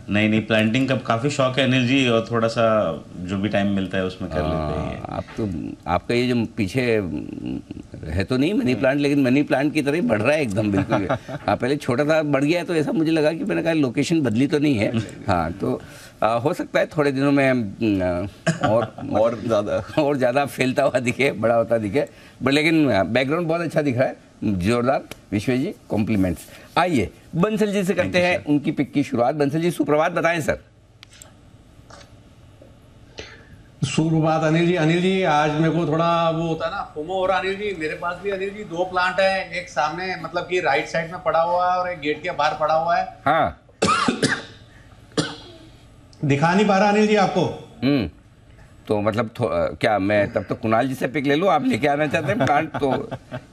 नहीं, प्लांटिंग का काफी शौक है अनिल जी, और थोड़ा सा जो भी टाइम मिलता है उसमें कर लेते हैं। आप तो, आपका ये जो पीछे है तो नहीं मनी प्लांट, लेकिन मनी प्लांट की तरह ही बढ़ रहा है एकदम, बिल्कुल। हाँ, पहले छोटा था, बढ़ गया है, तो ऐसा मुझे लगा कि मैंने कहा लोकेशन बदली तो नहीं है। हाँ, तो हो सकता है थोड़े दिनों में और ज़्यादा फैलता हुआ दिखे, बड़ा होता दिखे, बट लेकिन बैकग्राउंड बहुत अच्छा दिख रहा है, जोरदार। विश्व जी, कॉम्प्लीमेंट्स। आइए बंसल जी से करते हैं उनकी पिक की शुरुआत। बंसल जी सुप्रभात, बताएं सर। सुप्रभात अनिल जी। अनिल जी, आज मेरे को थोड़ा वो होता है ना, फोमो हो रहा। अनिल जी, मेरे पास भी अनिल जी 2 प्लांट है, एक सामने मतलब कि राइट साइड में पड़ा हुआ है और एक गेट के बाहर पड़ा हुआ है। हाँ दिखा नहीं पा रहा अनिल जी आपको। तो मतलब क्या मैं तब तो कुणाल जी से पिक ले लूं, आप लेके आना चाहते हैं प्लांट? तो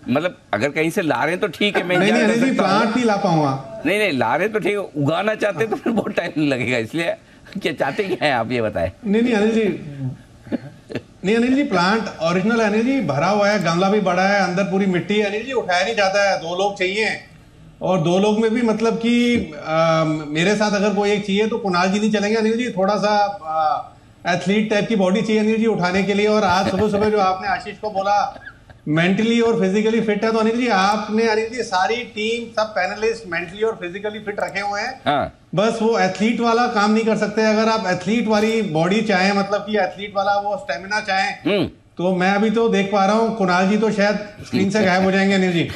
मतलब अगर कहीं से ला रहे हैं तो ठीक है, मैं नहीं अनिल जी, प्लांट नहीं ला पाऊंगा। नहीं ला रहे हैं तो ठीक है, उगाना चाहते हैं तो फिर बहुत टाइम लगेगा, इसलिए क्या चाहते हैं आप, ये बताएं। नहीं अनिल जी प्लांट ओरिजिनल है अनिल जी, भरा हुआ है, गमला भी बड़ा है, अंदर पूरी मिट्टी है अनिल जी, उठाया नहीं जाता है। 2 लोग चाहिए, और 2 लोग में भी मतलब कि मेरे साथ अगर कोई एक चाहिए तो कुणाल जी नहीं चलेंगे अनिल जी। थोड़ा सा एथलीट टाइप की बॉडी चाहिए अनिल जी उठाने के लिए। और आज सुबह सुबह जो आपने आशीष को बोला मेंटली और फिजिकली फिट है, तो अनिल जी आपने अनिल जी सारी टीम सब पैनलिस्ट मेंटली और फिजिकली फिट रखे हुए हैं। हाँ। बस वो एथलीट वाला काम नहीं कर सकते। अगर आप एथलीट वाली बॉडी चाहें, मतलब कि एथलीट वाला वो स्टेमिना चाहें, तो मैं अभी तो देख पा रहा हूँ कुणाल जी तो शायद स्क्रीन से गायब हो जाएंगे अनिल जी।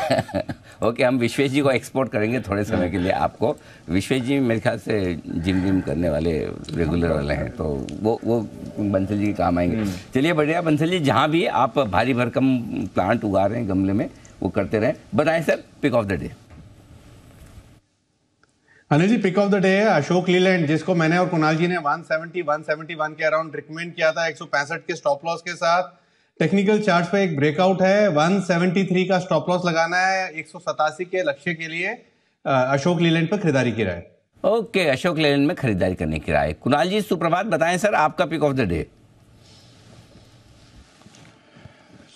ओके, हम विश्वेश जी को एक्सपोर्ट करेंगे थोड़े समय के लिए आपको। विश्वेश जी मेरे ख्याल से जिम विम करने वाले रेगुलर वाले हैं, तो वो बंसल जी के काम आएंगे। चलिए बढ़िया बंसल जी, जहाँ भी आप भारी भरकम प्लांट उगा रहे हैं गमले में, वो करते रहें। बताएं sir, pick of the day. Anil ji pick of the day है अशोक लीलैंड, जिसको मैंने और कुणाल जी ने 171 के अराउंड रिकमेंड किया था 165 के स्टॉप लॉस के साथ। टेक्निकल चार्ट पे एक ब्रेकआउट है, 173 का स्टॉप लॉस लगाना है 187 के लक्ष्य के लिए। अशोक लीलैंड पर खरीदारी की राय। ओके, अशोक लीलैंड में खरीदारी करने की राय। कुणाल जी सुप्रभात, बताएं सर आपका पिक ऑफ द डे।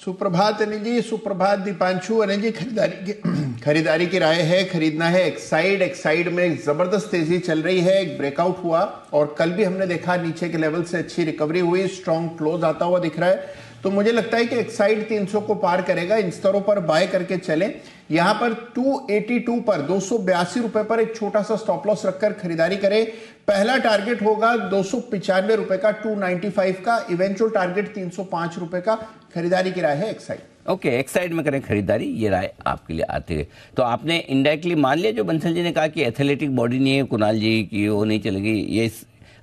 सुप्रभात अनिल जी, सुप्रभात दीपांशु। अनिल जी खरीदारी की राय है, खरीदना है एक्साइड में एक जबरदस्त तेजी चल रही है, एक ब्रेकआउट हुआ और कल भी हमने देखा नीचे के लेवल से अच्छी रिकवरी हुई, स्ट्रॉन्ग क्लोज आता हुआ दिख रहा है। तो मुझे लगता है कि एक्साइड 300 को पार करेगा, इन स्तरों पर बाय करके चले। यहां पर 282 पर 282 रुपए पर एक छोटा सा स्टॉप लॉस रखकर खरीदारी करें। पहला टारगेट होगा 295 रुपए का, 295 का, इवेंचुअल टारगेट 305 रुपए का। खरीदारी की राय है एक्साइड। ओके, एक्साइड में करें खरीदारी, ये राय आपके लिए आती है। तो आपने इनडायरेक्टली मान लिया जो बंसल जी ने कहा कि एथलेटिक बॉडी नहीं है कुणाल जी की, वो नहीं चलेगी, ये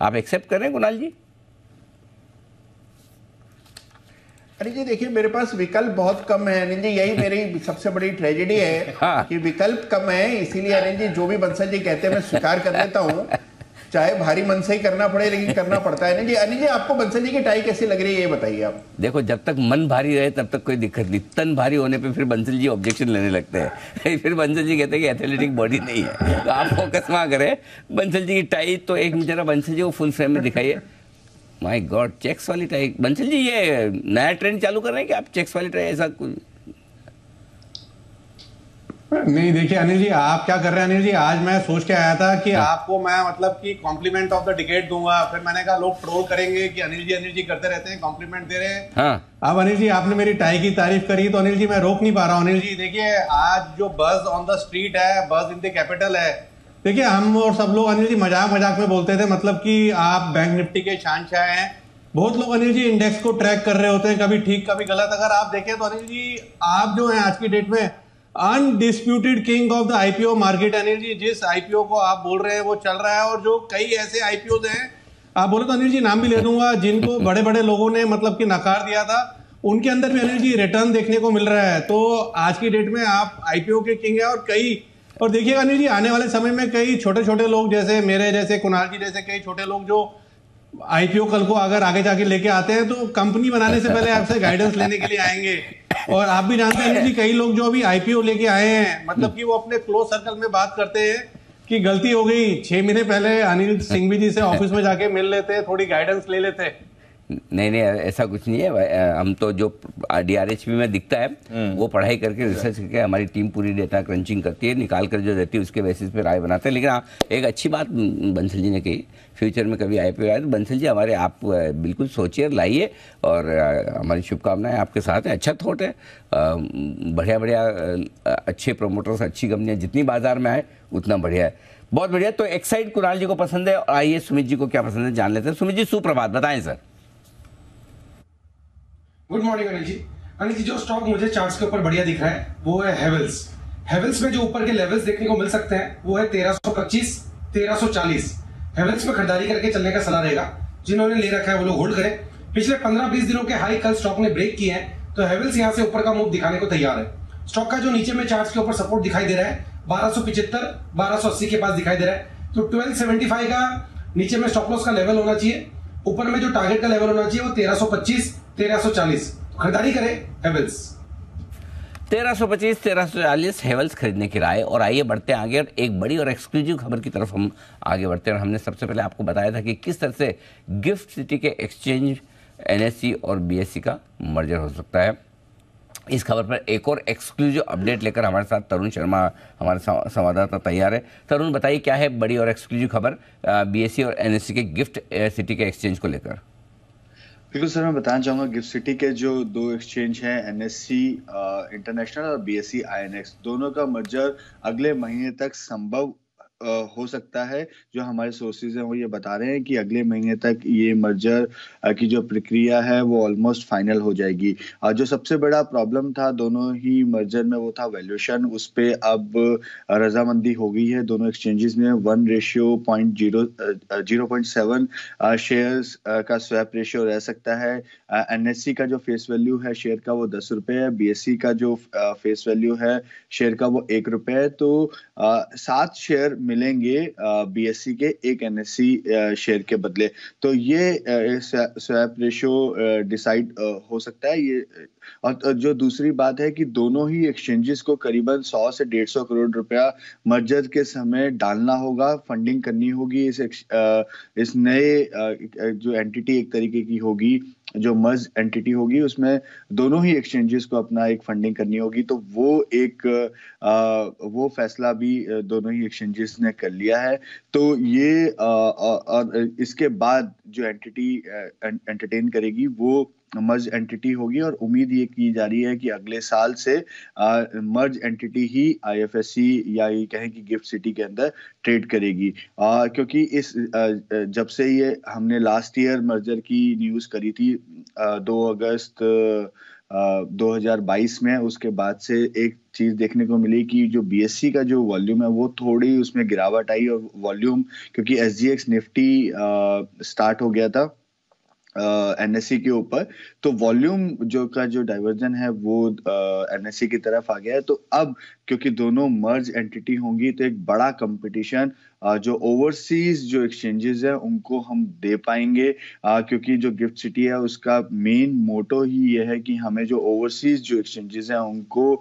आप एक्सेप्ट कर रहे हैं कुणाल जी? अरे जी देखिए, मेरे पास विकल्प बहुत कम है अनिल जी, यही मेरी सबसे बड़ी ट्रेजेडी है। हाँ। कि विकल्प कम है, इसीलिए अनिल जी जो भी बंसल जी कहते हैं मैं स्वीकार कर लेता हूँ, चाहे भारी मन से ही करना पड़े, लेकिन करना पड़ता है। अनिल जी आपको बंसल जी की टाई कैसी लग रही है ये बताइए आप। देखो, जब तक मन भारी रहे तब तक कोई दिक्कत नहीं, तन भारी होने पे फिर बंसल जी ऑब्जेक्शन लेने लगते हैं। फिर बंसल जी कहते हैं कि एथलेटिक बॉडी नहीं है। तो आप फोकस वहाँ करें बंसल जी की टाई। तो एक जरा बंसल जी को फुल फ्रेम में दिखाइए। माय गॉड, चेक्स वाली टाई। बंसल जी ये नया ट्रेंड चालू कर रहे हैं कि आप चेक्स वाली टाई, ऐसा कुछ? नहीं देखिए अनिल जी, आप क्या कर रहे हैं अनिल जी, आज मैं सोच के आया था कि आपको मैं मतलब कि कॉम्प्लीमेंट ऑफ द डिकेड दूंगा। फिर मैंने कहा लोग ट्रोल करेंगे कि अनिल जी करते रहते हैं, कॉम्प्लीमेंट दे रहे हैं। हाँ। अब अनिल जी आपने मेरी टाई की तारीफ करी तो अनिल जी मैं रोक नहीं पा रहा हूँ। अनिल जी देखिए, आज जो बज ऑन द स्ट्रीट है, बज इन द कैपिटल है। देखिए हम और सब लोग अनिल जी मजाक में बोलते थे, मतलब कि आप बैंक निफ्टी के शहंशाह हैं। बहुत लोग अनिल जी इंडेक्स को ट्रैक कर रहे होते हैं, कभी ठीक कभी गलत। अगर आप देखें तो अनिल जी आप जो हैं आज की डेट में undisputed king of the IPO market. Anil ji जिस आईपीओ को आप बोल रहे हैं वो चल रहा है, और जो कई ऐसे आईपीओ हैं, आप बोले तो अनिल जी नाम भी ले दूंगा, जिनको बड़े बड़े लोगों ने मतलब कि नकार दिया था, उनके अंदर भी अनिल जी रिटर्न देखने को मिल रहा है। तो आज की डेट में आप आईपीओ के किंग है। और देखिएगा अनिल जी आने वाले समय में कई छोटे छोटे लोग, जैसे मेरे जैसे, कुणाल जी जैसे कई छोटे लोग जो आईपीओ कल को अगर आगे जाके लेके आते हैं, तो कंपनी बनाने से पहले आपसे गाइडेंस लेने के लिए आएंगे। और आप भी जानते हैं जी, कई लोग जो अभी आईपीओ लेके आए हैं, मतलब कि वो अपने क्लोज सर्कल में बात करते हैं कि गलती हो गई, 6 महीने पहले अनिल सिंघवी जी से ऑफिस में जाके मिल लेते, थोड़ी गाइडेंस ले लेते। नहीं, ऐसा कुछ नहीं है। हम तो जो DRHP में दिखता है वो पढ़ाई करके, रिसर्च करके हमारी टीम पूरी डेटा क्रंचिंग करती है, निकाल कर जो रहती है उसके बेसिस पे राय बनाते हैं। लेकिन हाँ, एक अच्छी बात बंसल जी ने कही, फ्यूचर में कभी आईपीओ आए तो बंसल जी हमारे, आप बिल्कुल सोचिए, लाइए, और हमारी शुभकामनाएं आपके साथ हैं। अच्छा थॉट है, बढ़िया अच्छे प्रोमोटर्स, अच्छी कंपनियाँ जितनी बाजार में आए उतना बढ़िया है, बहुत बढ़िया। तो एक्साइड कुणाल जी को पसंद है, और आइए सुमित जी को क्या पसंद है जान लेते हैं। सुमित जी सुप्रभात, बताएं सर। गुड मॉर्निंग अनिल जी, जो स्टॉक मुझे चार्ट्स के ऊपर बढ़िया दिख रहा है वो है हेवल्स में जो ऊपर के लेवल्स देखने को मिल सकते हैं वो है 1325, 1340। हेवल्स में खरीदारी करके चलने का सलाह रहेगा। जिन्होंने ले रखा है वो लोग होल्ड करें। पिछले 15-20 दिनों के हाई कल स्टॉक ने ब्रेक किए हैं, तो हेवल्स यहां से ऊपर का मूव दिखाने को तैयार है। स्टॉक का जो नीचे में चार्ट्स के ऊपर सपोर्ट दिखाई दे रहा है 1275, 1280 के पास दिखाई दे रहा है, तो 1275 का नीचे में स्टॉप लॉस का लेवल होना चाहिए। ऊपर में जो टारगेट का लेवल होना चाहिए वो 1325, 1340। खरीदारी करें हेवल्स। 1325 1340 हेवल्स खरीदने की राय। और आइए बढ़ते हैं आगे, एक बड़ी और एक्सक्लूसिव खबर की तरफ हम आगे बढ़ते हैं। और हमने सबसे पहले आपको बताया था कि किस तरह से गिफ्ट सिटी के एक्सचेंज एनएससी और बीएससी का मर्जर हो सकता है। इस खबर पर एक और एक्सक्लूसिव अपडेट लेकर हमारे साथ तरुण शर्मा हमारे संवाददाता तैयार है। तरुण, बताइए क्या है बड़ी और एक्सक्लूसिव खबर बीएससी और एनएससी के गिफ्ट सिटी के एक्सचेंज को लेकर? बिल्कुल सर, मैं बताना चाहूँगा गिफ्ट सिटी के जो दो एक्सचेंज हैं एनएससी इंटरनेशनल और बीएससी आईएनएक्स, दोनों का मर्जर अगले महीने तक संभव हो सकता है। जो हमारे सोर्सेज हैं वो ये बता रहे हैं कि अगले महीने तक ये मर्जर की जो प्रक्रिया है वो ऑलमोस्ट फाइनल हो जाएगी। जो सबसे बड़ा प्रॉब्लम था दोनों ही मर्जर में वो था वैल्यूएशन, उस पे अब रजामंदी हो गई है दोनों एक्सचेंजेस में। 1:0.7 शेयर्स का स्वैप रेशियो रह सकता है। एनएससी का जो फेस वैल्यू है शेयर का वो 10 रुपये है, बीएससी का जो फेस वैल्यू है शेयर का वो 1 रुपये है। तो 7 शेयर मिलेंगे बीएससी के एक एनएससी शेयर के बदले। तो ये स्वैप रेशियो डिसाइड हो सकता है ये। और जो दूसरी बात है कि दोनों ही एक्सचेंजेस को करीबन 100 से 150 करोड़ रुपया मर्जर के समय डालना होगा, फंडिंग करनी होगी। इस नए जो एंटिटी एक तरीके की होगी, जो मर्ज एंटिटी होगी, उसमें दोनों ही एक्सचेंजेस को अपना एक फंडिंग करनी होगी। तो वो फैसला भी दोनों ही एक्सचेंजेस ने कर लिया है। तो ये और इसके बाद जो एंटिटी एंटरटेन करेगी वो मर्ज एंटिटी होगी। और उम्मीद ये की जा रही है कि अगले साल से मर्ज एंटिटी ही आईएफएससी या ये कहें कि गिफ्ट सिटी के अंदर ट्रेड करेगी। क्योंकि इस जब से ये हमने लास्ट ईयर मर्जर की न्यूज़ करी थी 2 अगस्त 2022 में, उसके बाद से एक चीज देखने को मिली कि जो बीएससी का जो वॉल्यूम है वो थोड़ी उसमें गिरावट आई। और वॉल्यूम क्योंकि एसजीएक्स निफ्टी स्टार्ट हो गया था एनएससी के ऊपर, तो वॉल्यूम जो डाइवर्जन है वो एनएससी की तरफ आ गया है। तो अब क्योंकि दोनों मर्ज एंटिटी होंगी तो एक बड़ा कंपटीशन जो ओवरसीज जो एक्सचेंजेस है उनको हम दे पाएंगे। क्योंकि जो गिफ्ट सिटी है उसका मेन मोटो ही ये है कि हमें जो ओवरसीज जो एक्सचेंजेस हैं उनको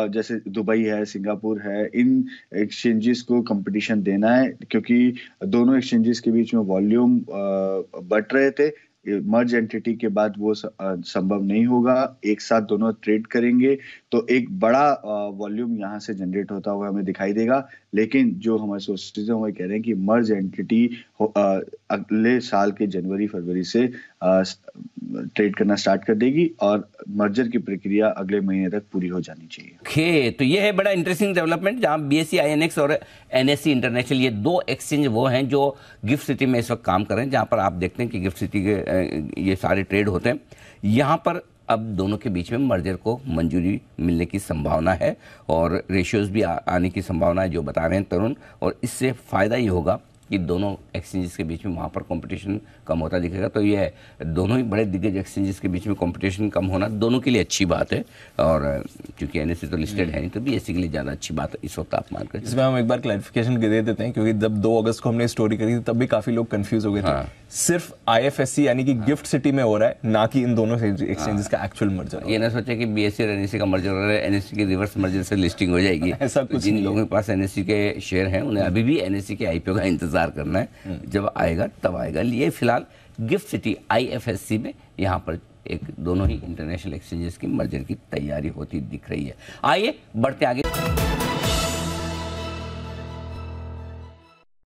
जैसे दुबई है, सिंगापुर है, इन एक्सचेंजेस को कंपटीशन देना है। क्योंकि दोनों एक्सचेंजेस के बीच में वॉल्यूम बढ़ रहे थे, मर्ज एंटिटी के बाद वो संभव नहीं होगा। एक साथ दोनों ट्रेड करेंगे तो एक बड़ा वॉल्यूम यहाँ से जनरेट होता हुआ हमें दिखाई देगा। लेकिन जो हमारे सोर्सेज हैं वो कह रहे हैं कि मर्ज एंटिटी अगले साल के जनवरी फरवरी से ट्रेड करना स्टार्ट कर देगी और मर्जर की प्रक्रिया अगले महीने तक पूरी हो जानी चाहिए। तो ये है बड़ा इंटरेस्टिंग डेवलपमेंट, जहां बीएससी आईएनएक्स और एनएससी इंटरनेशनल ये दो एक्सचेंज वो हैं जो गिफ्ट सिटी में इस वक्त काम कर रहे हैं, जहां पर आप देखते हैं कि गिफ्ट सिटी के ये सारे ट्रेड होते हैं। यहाँ पर अब दोनों के बीच में मर्जर को मंजूरी मिलने की संभावना है और रेशियोज भी आने की संभावना है, जो बता रहे हैं तरुण। और इससे फ़ायदा ये होगा कि दोनों एक्सचेंजेस के बीच में वहाँ पर कंपटीशन कम होता दिखेगा। तो ये दोनों ही बड़े दिग्गज एक्सचेंजेस के बीच में कंपटीशन कम होना दोनों के लिए अच्छी बात है। और क्योंकि एनएससी तो लिस्टेड है नहीं, तो बीएससी के लिए ज़्यादा अच्छी बात है इस वक्त आप मान कर। इसमें हम एक बार क्लैरिफिकेशन दे देते हैं, क्योंकि जब 2 अगस्त को हमने स्टोरी करी थी तब भी काफ़ी लोग कन्फ्यूज हो गए थे। सिर्फ आईएफएससी यानी कि गिफ्ट सिटी में हो रहा है, ना कि इन दोनों एक्सचेंजेस का एक्चुअल मर्जर। ये ना सोचे कि बीएससी और एनएससी का मर्जर हो रहा है, एनएससी के रिवर्स मर्जर से लिस्टिंग हो जाएगी। ऐसा कुछ जिन लोगों के पास एनएससी के शेयर हैं उन्हें अभी भी एनएससी के आईपीओ का इंतजार करना है, जब आएगा तब आएगा। ये फिलहाल गिफ्ट सिटी आईएफएससी में यहाँ पर एक दोनों ही इंटरनेशनल एक्सचेंजेस की मर्जर की तैयारी होती दिख रही है। आइए बढ़ते आगे।